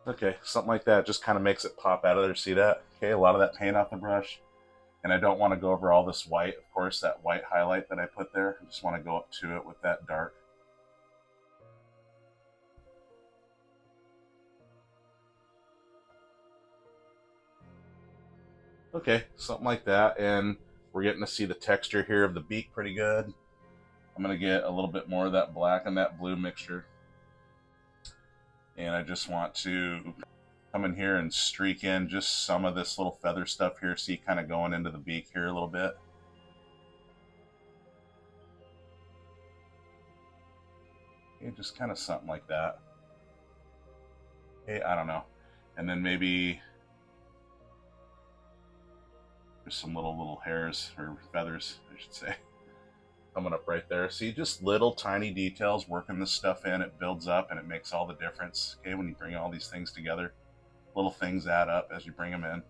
Okay, something like that just kind of makes it pop out of there. See that? Okay, a lot of that paint off the brush. And I don't want to go over all this white, of course, that white highlight that I put there. I just want to go up to it with that dark. Okay, something like that. And we're getting to see the texture here of the beak pretty good. I'm going to get a little bit more of that black and that blue mixture. And I just want to come in here and streak in just some of this little feather stuff here. See, kind of going into the beak here a little bit. Okay, just kind of something like that. Okay, I don't know. And then maybe there's some little hairs or feathers, I should say, coming up right there. See, just little tiny details, working this stuff in, it builds up and it makes all the difference. Okay, when you bring all these things together, little things add up as you bring them in.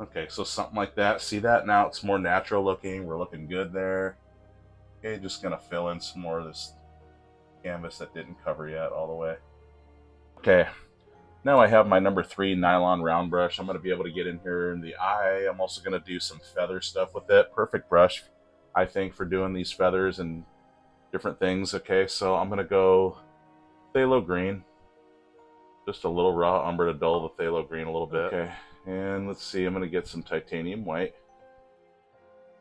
Okay, so something like that. See that? Now it's more natural looking. We're looking good there. Okay, just gonna fill in some more of this canvas that didn't cover yet all the way. Okay, now I have my number 3 nylon round brush. I'm gonna be able to get in here in the eye. I'm also gonna do some feather stuff with it. Perfect brush, I think, for doing these feathers and different things. Okay, so I'm gonna go phthalo green. Just a little raw umber to dull the phthalo green a little bit. Okay, and let's see, I'm gonna get some titanium white.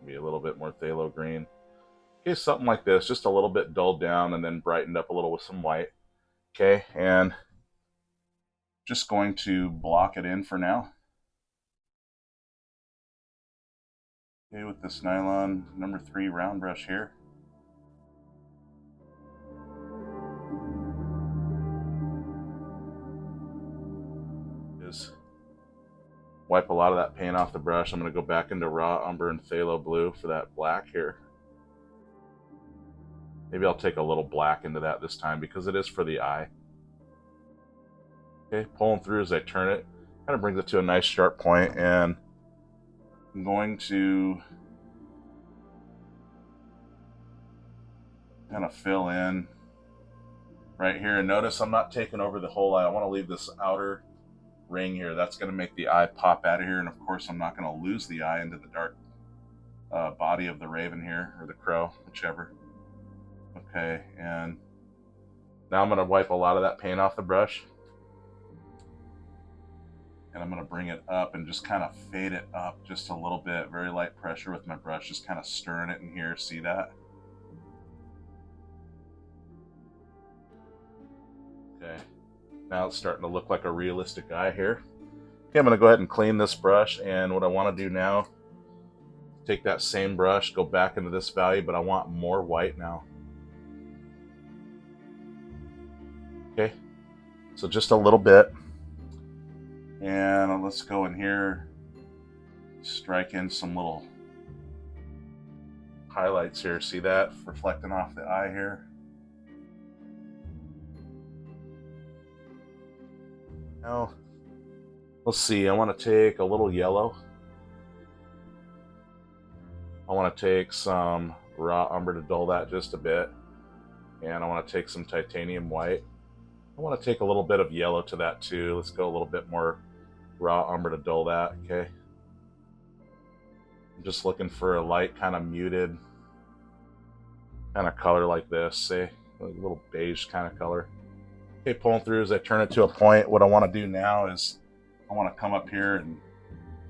Maybe a little bit more phthalo green. Okay, something like this, just a little bit dulled down and then brightened up a little with some white. Okay, and just going to block it in for now. Okay, with this nylon number 3 round brush here. Just wipe a lot of that paint off the brush. I'm going to go back into raw umber and phthalo blue for that black here. Maybe I'll take a little black into that this time because it is for the eye. Okay, pulling through as I turn it. Kind of brings it to a nice sharp point, and I'm going to kind of fill in right here. And notice I'm not taking over the whole eye. I want to leave this outer ring here. That's going to make the eye pop out of here. And of course, I'm not going to lose the eye into the dark body of the raven here, or the crow, whichever. Okay, and now I'm going to wipe a lot of that paint off the brush. And I'm going to bring it up and just kind of fade it up just a little bit. Very light pressure with my brush, just kind of stirring it in here. See that? Okay, now it's starting to look like a realistic eye here. Okay, I'm going to go ahead and clean this brush, and what I want to do now, take that same brush, go back into this value, but I want more white now. Okay, so just a little bit. And let's go in here, strike in some little highlights here. See that? Reflecting off the eye here. Now, let's see, I want to take a little yellow. I want to take some raw umber to dull that just a bit. And I want to take some titanium white. I want to take a little bit of yellow to that too. Let's go a little bit more raw umber to dull that. Okay. I'm just looking for a light, kind of muted kind of color like this, say a little beige kind of color. Okay, pulling through as I turn it to a point. What I want to do now is I want to come up here and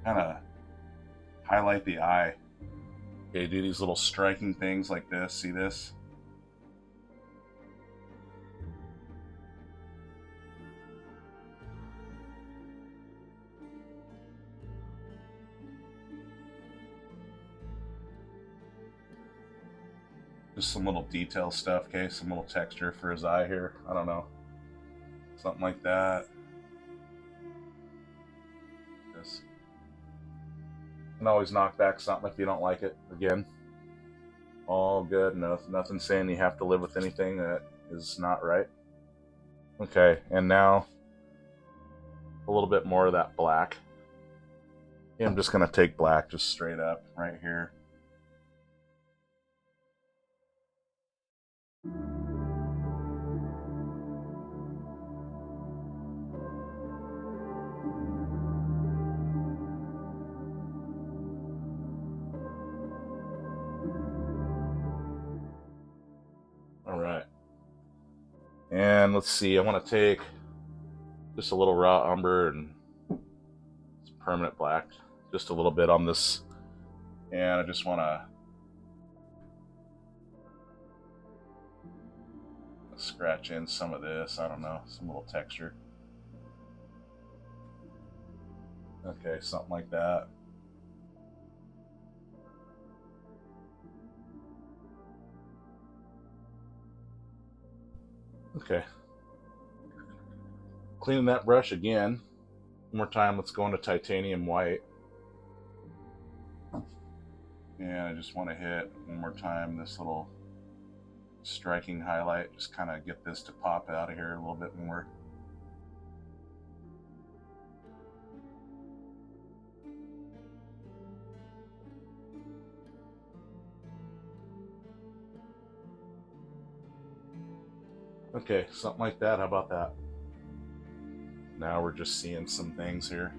kind of highlight the eye. Okay, do these little striking things like this. See this? Just some little detail stuff, okay? Some little texture for his eye here. I don't know. Something like that. Just you can always knock back something if you don't like it. Again, all good. No, nothing saying you have to live with anything that is not right. Okay, and now a little bit more of that black. I'm just going to take black just straight up right here. All right. And let's see, I want to take just a little raw umber and some permanent black, just a little bit on this. And I just want to scratch in some of this, I don't know, some little texture. Okay, something like that. Okay. Cleaning that brush again. One more time, let's go into titanium white. And I just want to hit one more time this little striking highlight. Just kind of get this to pop out of here a little bit more. Okay, something like that. How about that? Now we're just seeing some things here.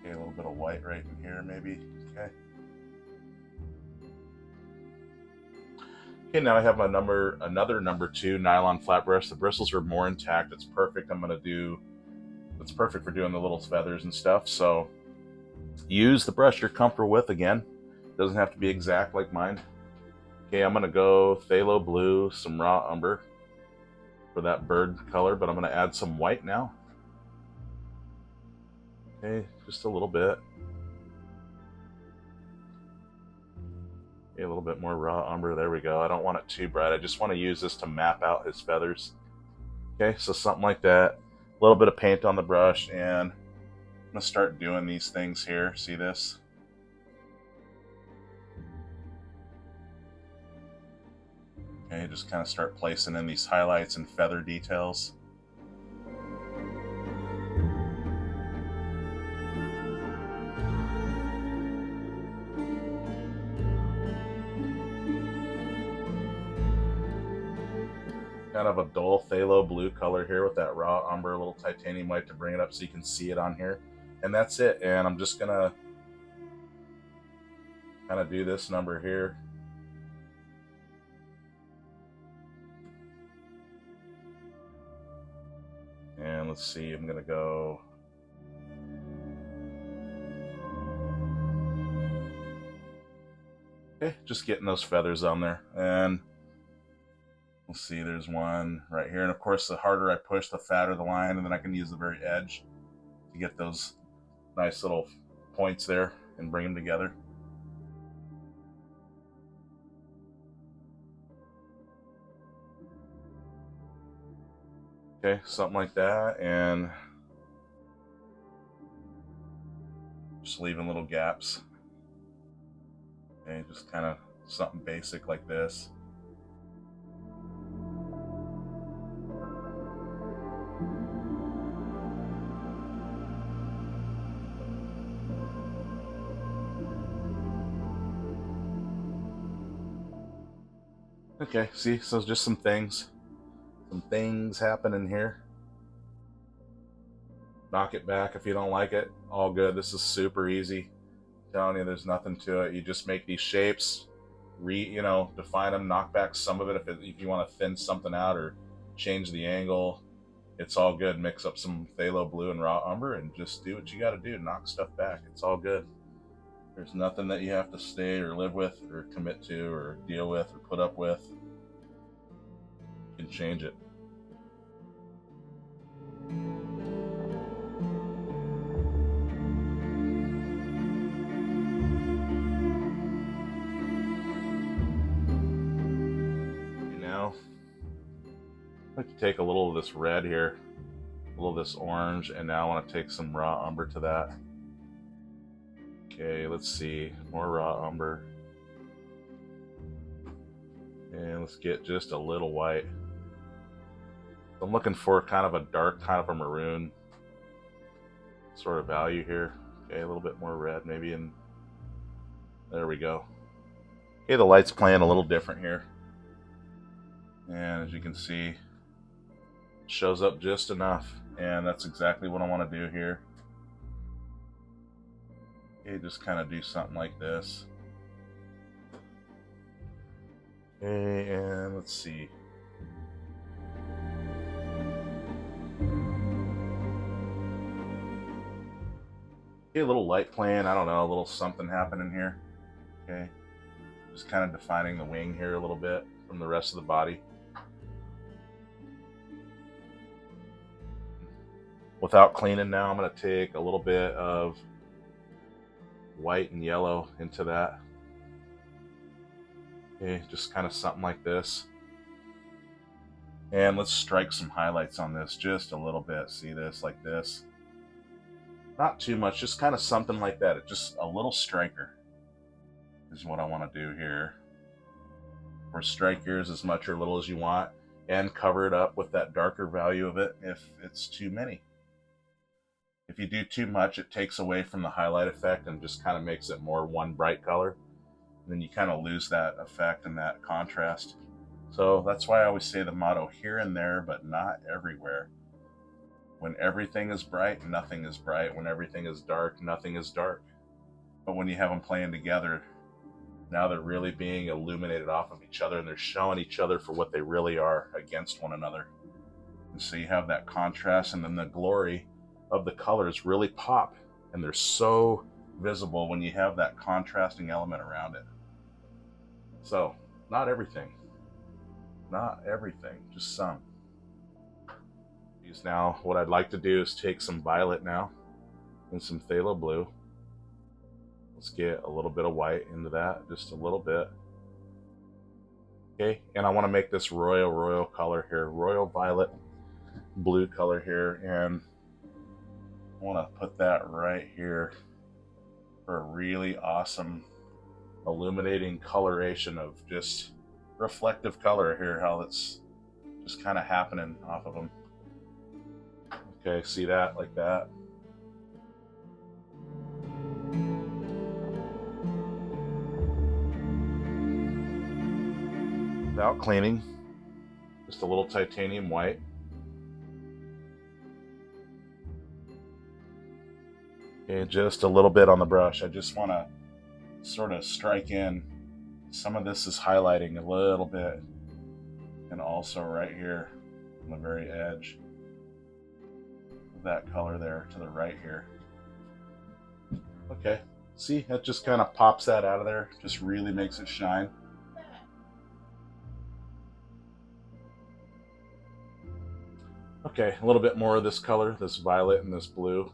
Okay, a little bit of white right in here, maybe. Okay. Okay, now I have my another number 2 nylon flat brush. The bristles are more intact. It's perfect. It's perfect for doing the little feathers and stuff. So use the brush you're comfortable with. Again, doesn't have to be exact like mine. Okay, I'm gonna go phthalo blue, some raw umber for that bird color, but I'm gonna add some white now. Okay, just a little bit. Okay, a little bit more raw umber. There we go. I don't want it too bright. I just want to use this to map out his feathers. Okay, so something like that. A little bit of paint on the brush, and I'm gonna start doing these things here. See this? Okay, just kind of start placing in these highlights and feather details. Kind of a dull phthalo blue color here with that raw umber, a little titanium white to bring it up so you can see it on here. And that's it. And I'm just gonna kind of do this number here. And let's see, I'm gonna go. Okay, just getting those feathers on there. And let's see, there's one right here. And of course, the harder I push, the fatter the line, and then I can use the very edge to get those nice little points there and bring them together. Okay, something like that, and just leaving little gaps. Okay, just kind of something basic like this. Okay, see, so just some things happening here. Knock it back if you don't like it. All good. This is super easy. I'm telling you, there's nothing to it. You just make these shapes, define them, knock back some of it if you want to thin something out or change the angle. It's all good. Mix up some phthalo blue and raw umber and just do what you got to do. Knock stuff back. It's all good. There's nothing that you have to stay or live with or commit to or deal with or put up with. You can change it. Now, I like to take a little of this red here, a little of this orange, and now I want to take some raw umber to that. Okay, let's see, more raw umber. And let's get just a little white. I'm looking for kind of a dark, kind of a maroon sort of value here. Okay, a little bit more red maybe, and there we go. Okay, the light's playing a little different here. And as you can see, it shows up just enough, and that's exactly what I want to do here. Okay, just kind of do something like this. Okay, and let's see. Okay, a little light playing, I don't know, a little something happening here. Okay, just kind of defining the wing here a little bit from the rest of the body. Without cleaning now, I'm going to take a little bit of white and yellow into that. Okay, just kind of something like this. And let's strike some highlights on this just a little bit. See this, like this. Not too much, just kind of something like that. It's just a little striker is what I want to do here. Or strike yours as much or little as you want, and cover it up with that darker value of it if it's too many. If you do too much, it takes away from the highlight effect and just kind of makes it more one bright color. And then you kind of lose that effect and that contrast. So that's why I always say the motto, here and there, but not everywhere. When everything is bright, nothing is bright. When everything is dark, nothing is dark. But when you have them playing together, now they're really being illuminated off of each other, and they're showing each other for what they really are against one another. And so you have that contrast, and then the glory of the colors really pop, and they're so visible when you have that contrasting element around it. So, not everything. Not everything, just some. Now, what I'd like to do is take some violet now and some phthalo blue. Let's get a little bit of white into that, just a little bit. Okay, and I want to make this royal color here, royal violet blue color here, and I want to put that right here for a really awesome illuminating coloration of just reflective color here, how it's just kind of happening off of them. Okay, see that? Like that. Without cleaning, just a little titanium white. Okay, just a little bit on the brush. I just want to sort of strike in. Some of this is highlighting a little bit, and also right here on the very edge of that color there to the right here. Okay, see, that just kind of pops that out of there, just really makes it shine. Okay, a little bit more of this color, this violet and this blue.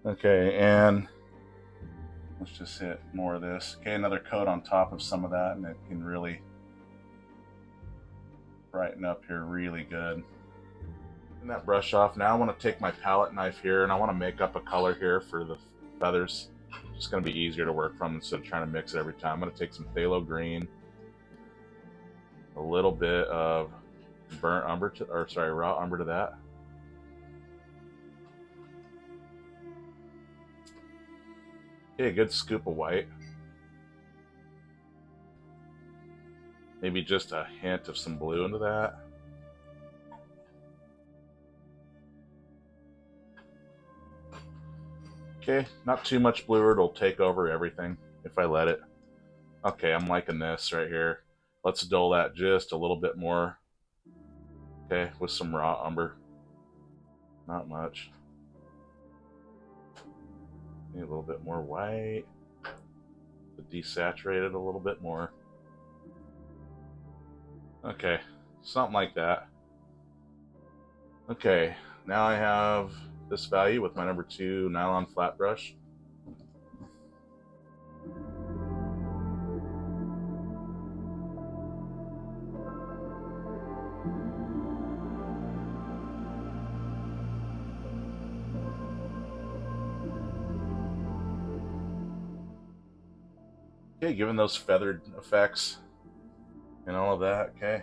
Okay, and let's just hit more of this. Okay, another coat on top of some of that, and it can really brighten up here really good. And that brush off. Now I want to take my palette knife here, and I want to make up a color here for the feathers. It's just going to be easier to work from instead of trying to mix it every time. I'm going to take some phthalo green, a little bit of burnt umber, raw umber to that. Okay, a good scoop of white. Maybe just a hint of some blue into that. Okay, not too much blue or it'll take over everything if I let it. Okay, I'm liking this right here. Let's dull that just a little bit more. Okay, with some raw umber. Not much. Need a little bit more white. Desaturate it a little bit more. Okay, something like that. Okay, now I have this value with my number 2 nylon flat brush. Okay, giving those feathered effects and all of that, okay.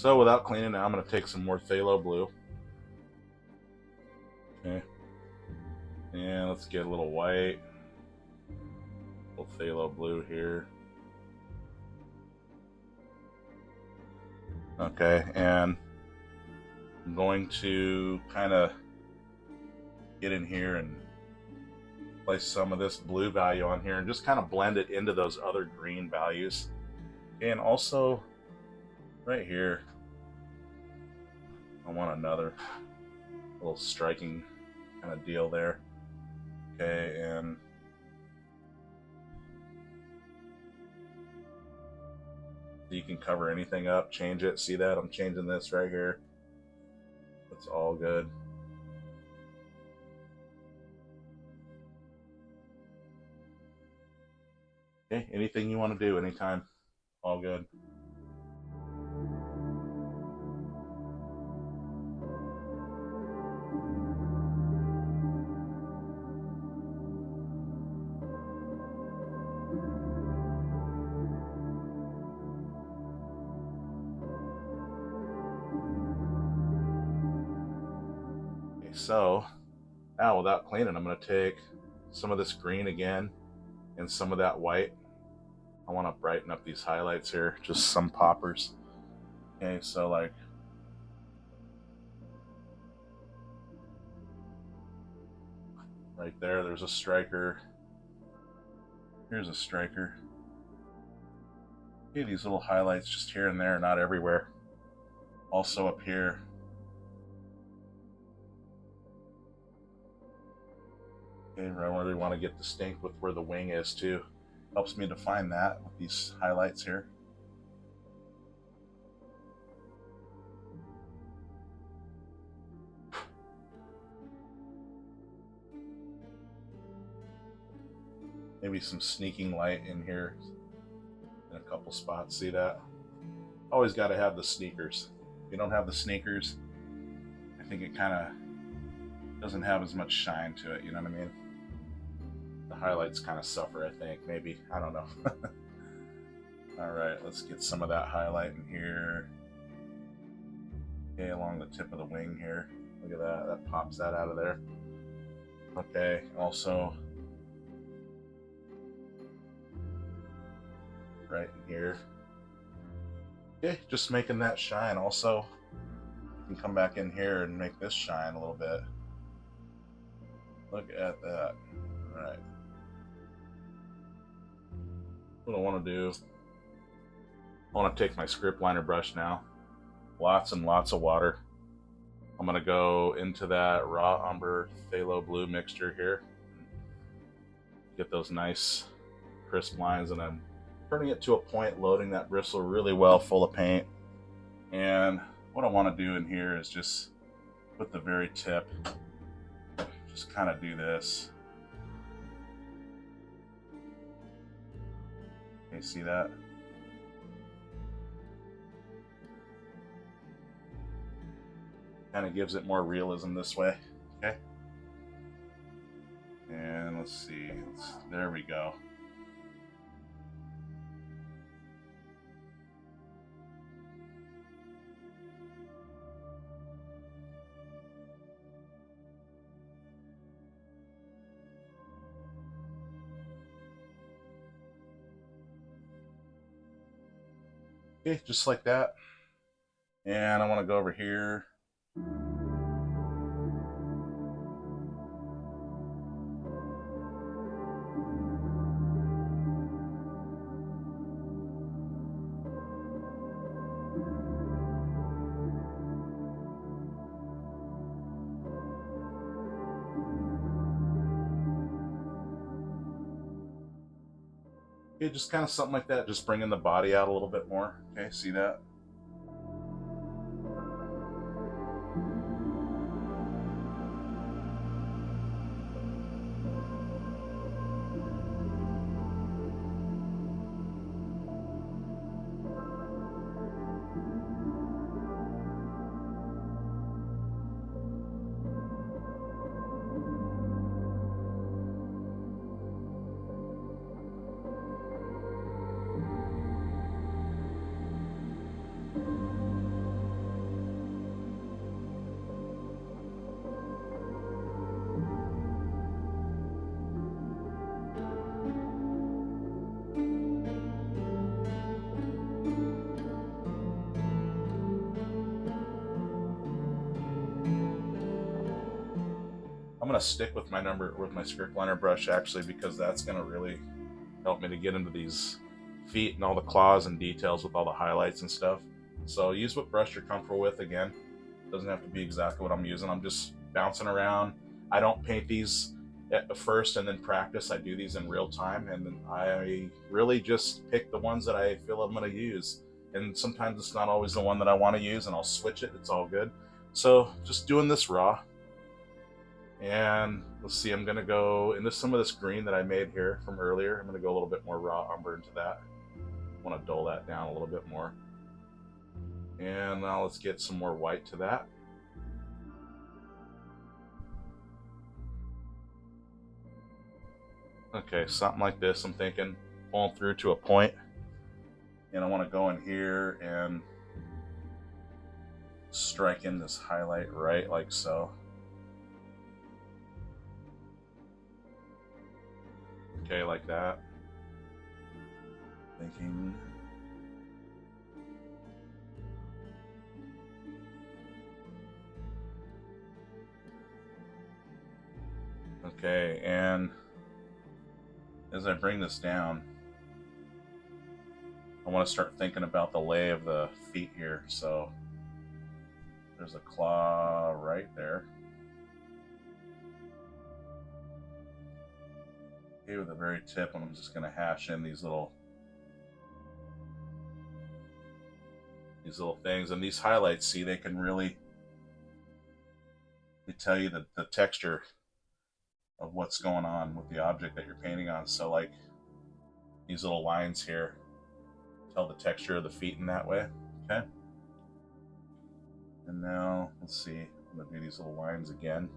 So without cleaning now, I'm going to take some more phthalo blue. Okay. And let's get a little white. A little phthalo blue here. Okay, and I'm going to kind of get in here and place some of this blue value on here and just kind of blend it into those other green values. And also right here, I want another little striking kind of deal there. Okay, and you can cover anything up, change it. See that? I'm changing this right here. It's all good. Okay, anything you want to do, anytime, all good. Okay, so now without cleaning, I'm going to take some of this green again and some of that white. I want to brighten up these highlights here, just some poppers. Okay, so like right there, there's a striker. Here's a striker. Okay, these little highlights just here and there, not everywhere. Also up here. Okay, I really want to get distinct with where the wing is too. Helps me define that with these highlights here. Maybe some sneaking light in here in a couple spots. See that? Always got to have the sneakers. If you don't have the sneakers, I think it kind of doesn't have as much shine to it. You know what I mean? The highlights kind of suffer, I think. Maybe. I don't know. Alright, let's get some of that highlight in here. Okay, along the tip of the wing here. Look at that. That pops that out of there. Okay, also right in here. Okay, just making that shine. Also, you can come back in here and make this shine a little bit. Look at that. Alright. What I want to do, I want to take my script liner brush now. Lots and lots of water. I'm going to go into that raw umber phthalo blue mixture here. Get those nice crisp lines, and I'm turning it to a point, loading that bristle really well full of paint. And what I want to do in here is just put the very tip, just kind of do this. Okay, see that? Kind of gives it more realism this way. Okay. And let's see. There we go. Okay, just like that. And I want to go over here. Okay, just kind of something like that, just bringing the body out a little bit more. Okay, see that? going to stick with my script liner brush actually, because that's going to really help me to get into these feet and all the claws and details with all the highlights and stuff. So use what brush you're comfortable with. Again, doesn't have to be exactly what I'm using. I'm just bouncing around. I don't paint these at first and then practice. I do these in real time, and then I really just pick the ones that I feel I'm going to use. And sometimes it's not always the one that I want to use, and I'll switch it. It's all good. So just doing this raw. And let's see, I'm going to go into some of this green that I made here from earlier. I'm going to go a little bit more raw umber into that. I want to dull that down a little bit more. And now let's get some more white to that. Okay, something like this, I'm thinking, pulling through to a point. And I want to go in here and strike in this highlight right like so. Okay, like that. Thinking. Okay, and as I bring this down, I want to start thinking about the lay of the feet here. So there's a claw right there. Okay, with the very tip, I'm just going to hash in these little things. And these highlights, see, they can really tell you the texture of what's going on with the object that you're painting on. So like these little lines here tell the texture of the feet in that way. Okay. And now let's see, I'm gonna do these little lines again.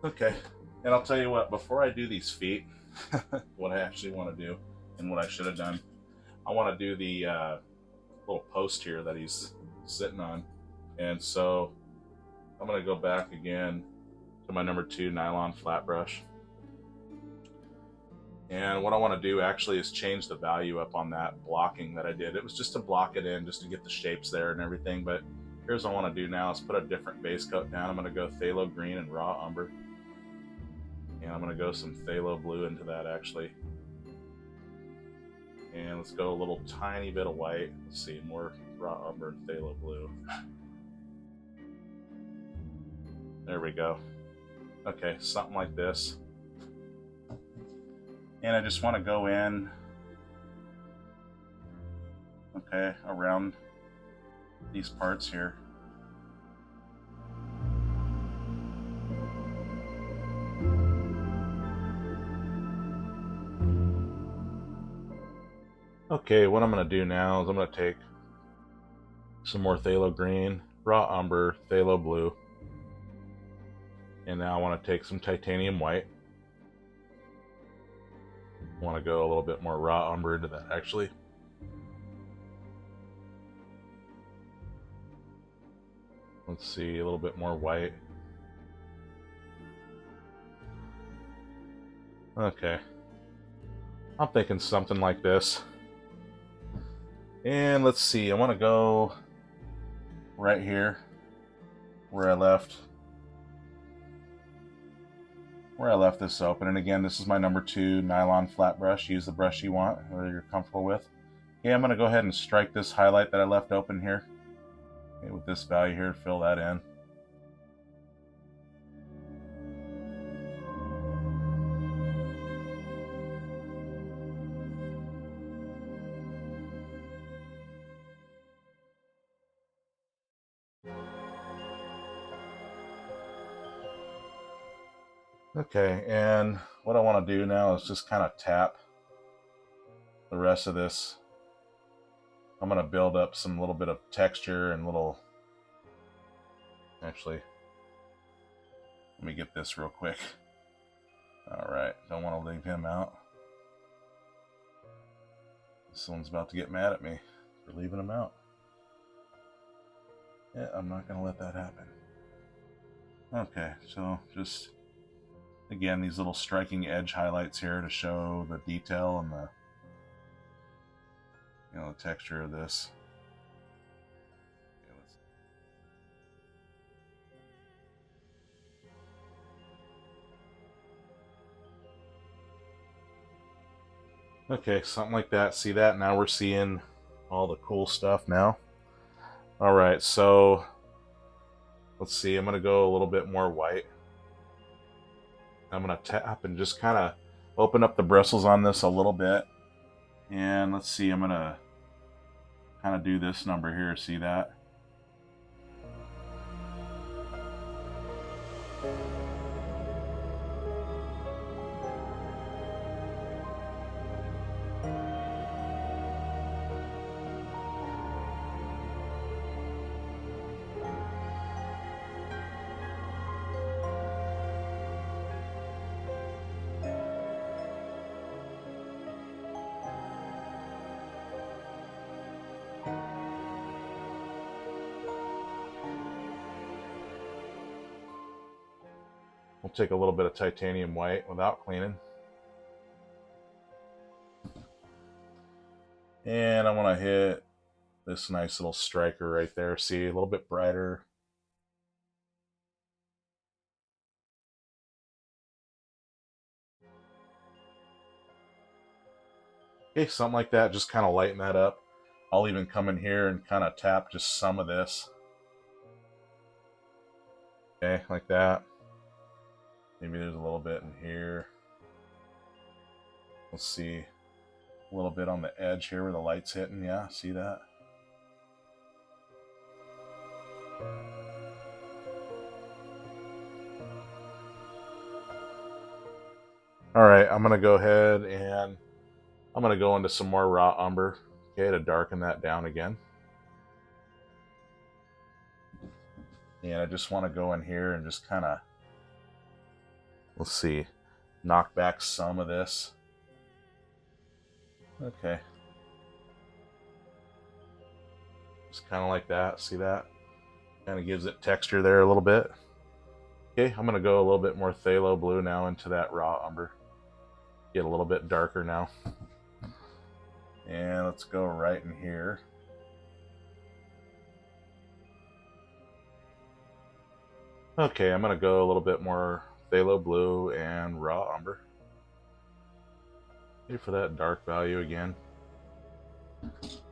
Okay, and I'll tell you what, before I do these feet, what I actually want to do and what I should have done, I want to do the little post here that he's sitting on. And so I'm going to go back again to my number 2 nylon flat brush. And what I want to do actually is change the value up on that blocking that I did. It was just to block it in, just to get the shapes there and everything. But here's what I want to do now is put a different base coat down. I'm going to go phthalo green and raw umber. And I'm going to go some phthalo blue into that actually. And let's go a little tiny bit of white. Let's see, more raw umber and phthalo blue. There we go. Okay, something like this. And I just want to go in, okay, around these parts here. Okay, what I'm going to do now is I'm going to take some more phthalo green, raw umber, phthalo blue, and now I want to take some titanium white. I want to go a little bit more raw umber into that actually. Let's see, a little bit more white. Okay, I'm thinking something like this. And let's see, I want to go right here where I left this open. And again, this is my number 2 nylon flat brush. Use the brush you want, whether you're comfortable with. Okay, I'm going to go ahead and strike this highlight that I left open here. Okay, with this value here, fill that in. Okay, and what I want to do now is just kind of tap the rest of this, I'm going to build up some little bit of texture and little... Actually, let me get this real quick. Alright, don't want to leave him out. This one's about to get mad at me for leaving him out. Yeah, I'm not going to let that happen. Okay, so just, again, these little striking edge highlights here to show the detail and the, the texture of this. Okay, something like that. See that? Now we're seeing all the cool stuff now. Alright, so let's see. I'm going to go a little bit more white. I'm going to tap and just kind of open up the bristles on this a little bit. And let's see, I'm going to kind of do this number here. See that? We'll take a little bit of titanium white without cleaning. And I want to hit this nice little striker right there. See, a little bit brighter. Okay, something like that. Just kind of lighten that up. I'll even come in here and kind of tap just some of this. Okay, like that. Maybe there's a little bit in here. Let's see. A little bit on the edge here where the light's hitting. Yeah, see that? Alright, I'm going to go ahead and I'm going to go into some more raw umber, okay, to darken that down again. And I just want to go in here and just kind of, let's see, knock back some of this. Okay. Just kind of like that. See that? Kind of gives it texture there a little bit. Okay, I'm going to go a little bit more phthalo blue now into that raw umber. Get a little bit darker now. And let's go right in here. Okay, I'm going to go a little bit more phthalo blue and raw umber. Okay, for that dark value again.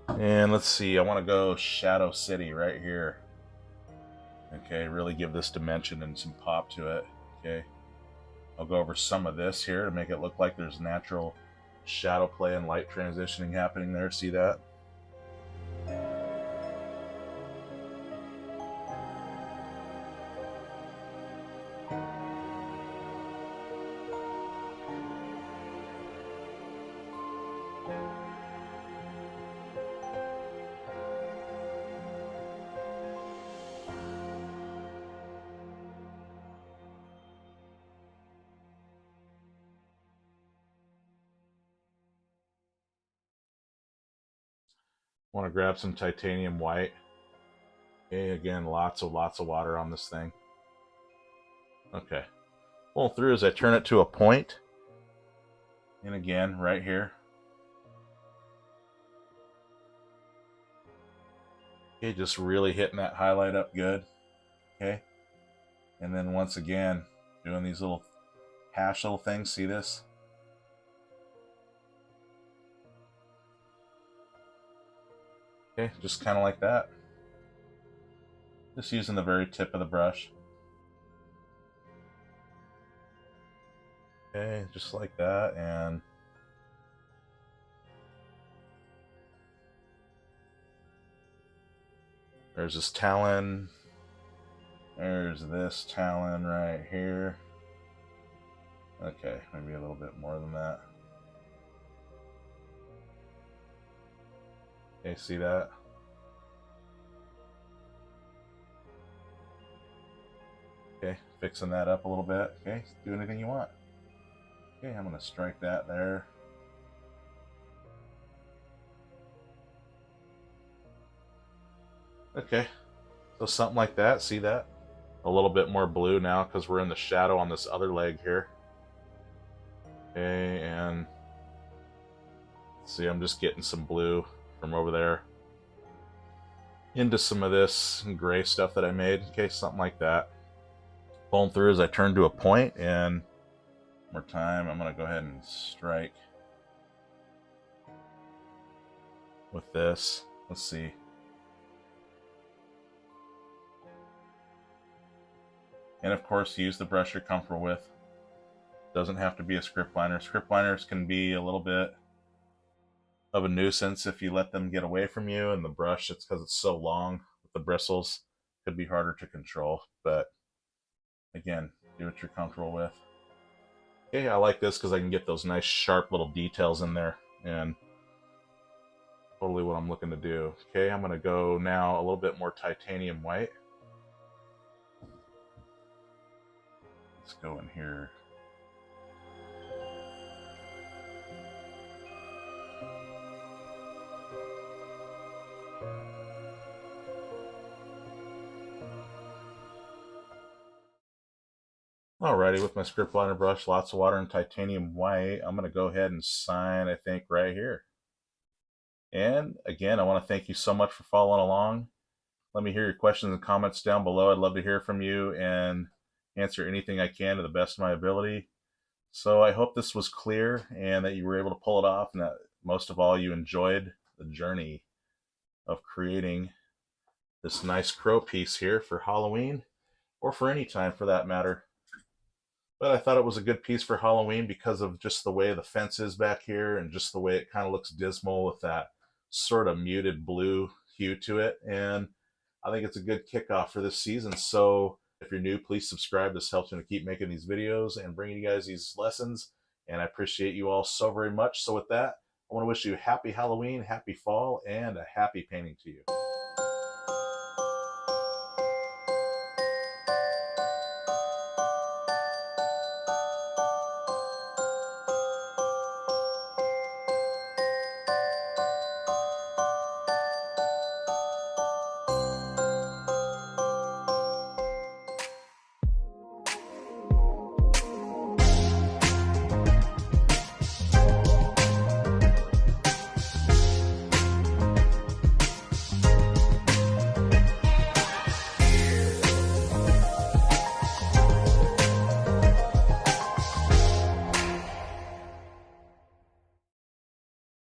And let's see, I want to go Shadow City right here. Okay, really give this dimension and some pop to it. Okay, I'll go over some of this here to make it look like there's natural shadow play and light transitioning happening there. See that? Want to grab some titanium white. Okay, again, lots of water on this thing. Okay. Pull through as I turn it to a point. And again, right here. Okay, just really hitting that highlight up good. Okay. And then once again, doing these little hash little things. See this? Okay, just kind of like that. Just using the very tip of the brush. Okay, just like that, and there's this talon. There's this talon right here. Okay, maybe a little bit more than that. Okay, see that? Okay, fixing that up a little bit. Okay, do anything you want. Okay, I'm going to strike that there. Okay, so something like that. See that? A little bit more blue now because we're in the shadow on this other leg here. Okay, and see, I'm just getting some blue from over there into some of this gray stuff that I made. Okay, something like that. Pulling through as I turn to a point, and one more time, I'm going to go ahead and strike with this. Let's see. And of course, use the brush you're comfortable with. Doesn't have to be a script liner. Script liners can be a little bit of a nuisance if you let them get away from you, and the brush, it's because it's so long with the bristles, could be harder to control. But again, do what you're comfortable with. Okay, I like this because I can get those nice sharp little details in there, and totally what I'm looking to do. Okay, I'm going to go now a little bit more titanium white. Let's go in here. Alrighty, with my script liner brush, lots of water and titanium white, I'm going to go ahead and sign, I think, right here. And again, I want to thank you so much for following along. Let me hear your questions and comments down below. I'd love to hear from you and answer anything I can to the best of my ability. So I hope this was clear and that you were able to pull it off, and that most of all you enjoyed the journey of creating this nice crow piece here for Halloween, or for any time for that matter. But I thought it was a good piece for Halloween because of just the way the fence is back here and just the way it kind of looks dismal with that sort of muted blue hue to it. And I think it's a good kickoff for this season. So if you're new, please subscribe. This helps me to keep making these videos and bringing you guys these lessons. And I appreciate you all so very much. So with that, I want to wish you a happy Halloween, happy fall, and a happy painting to you.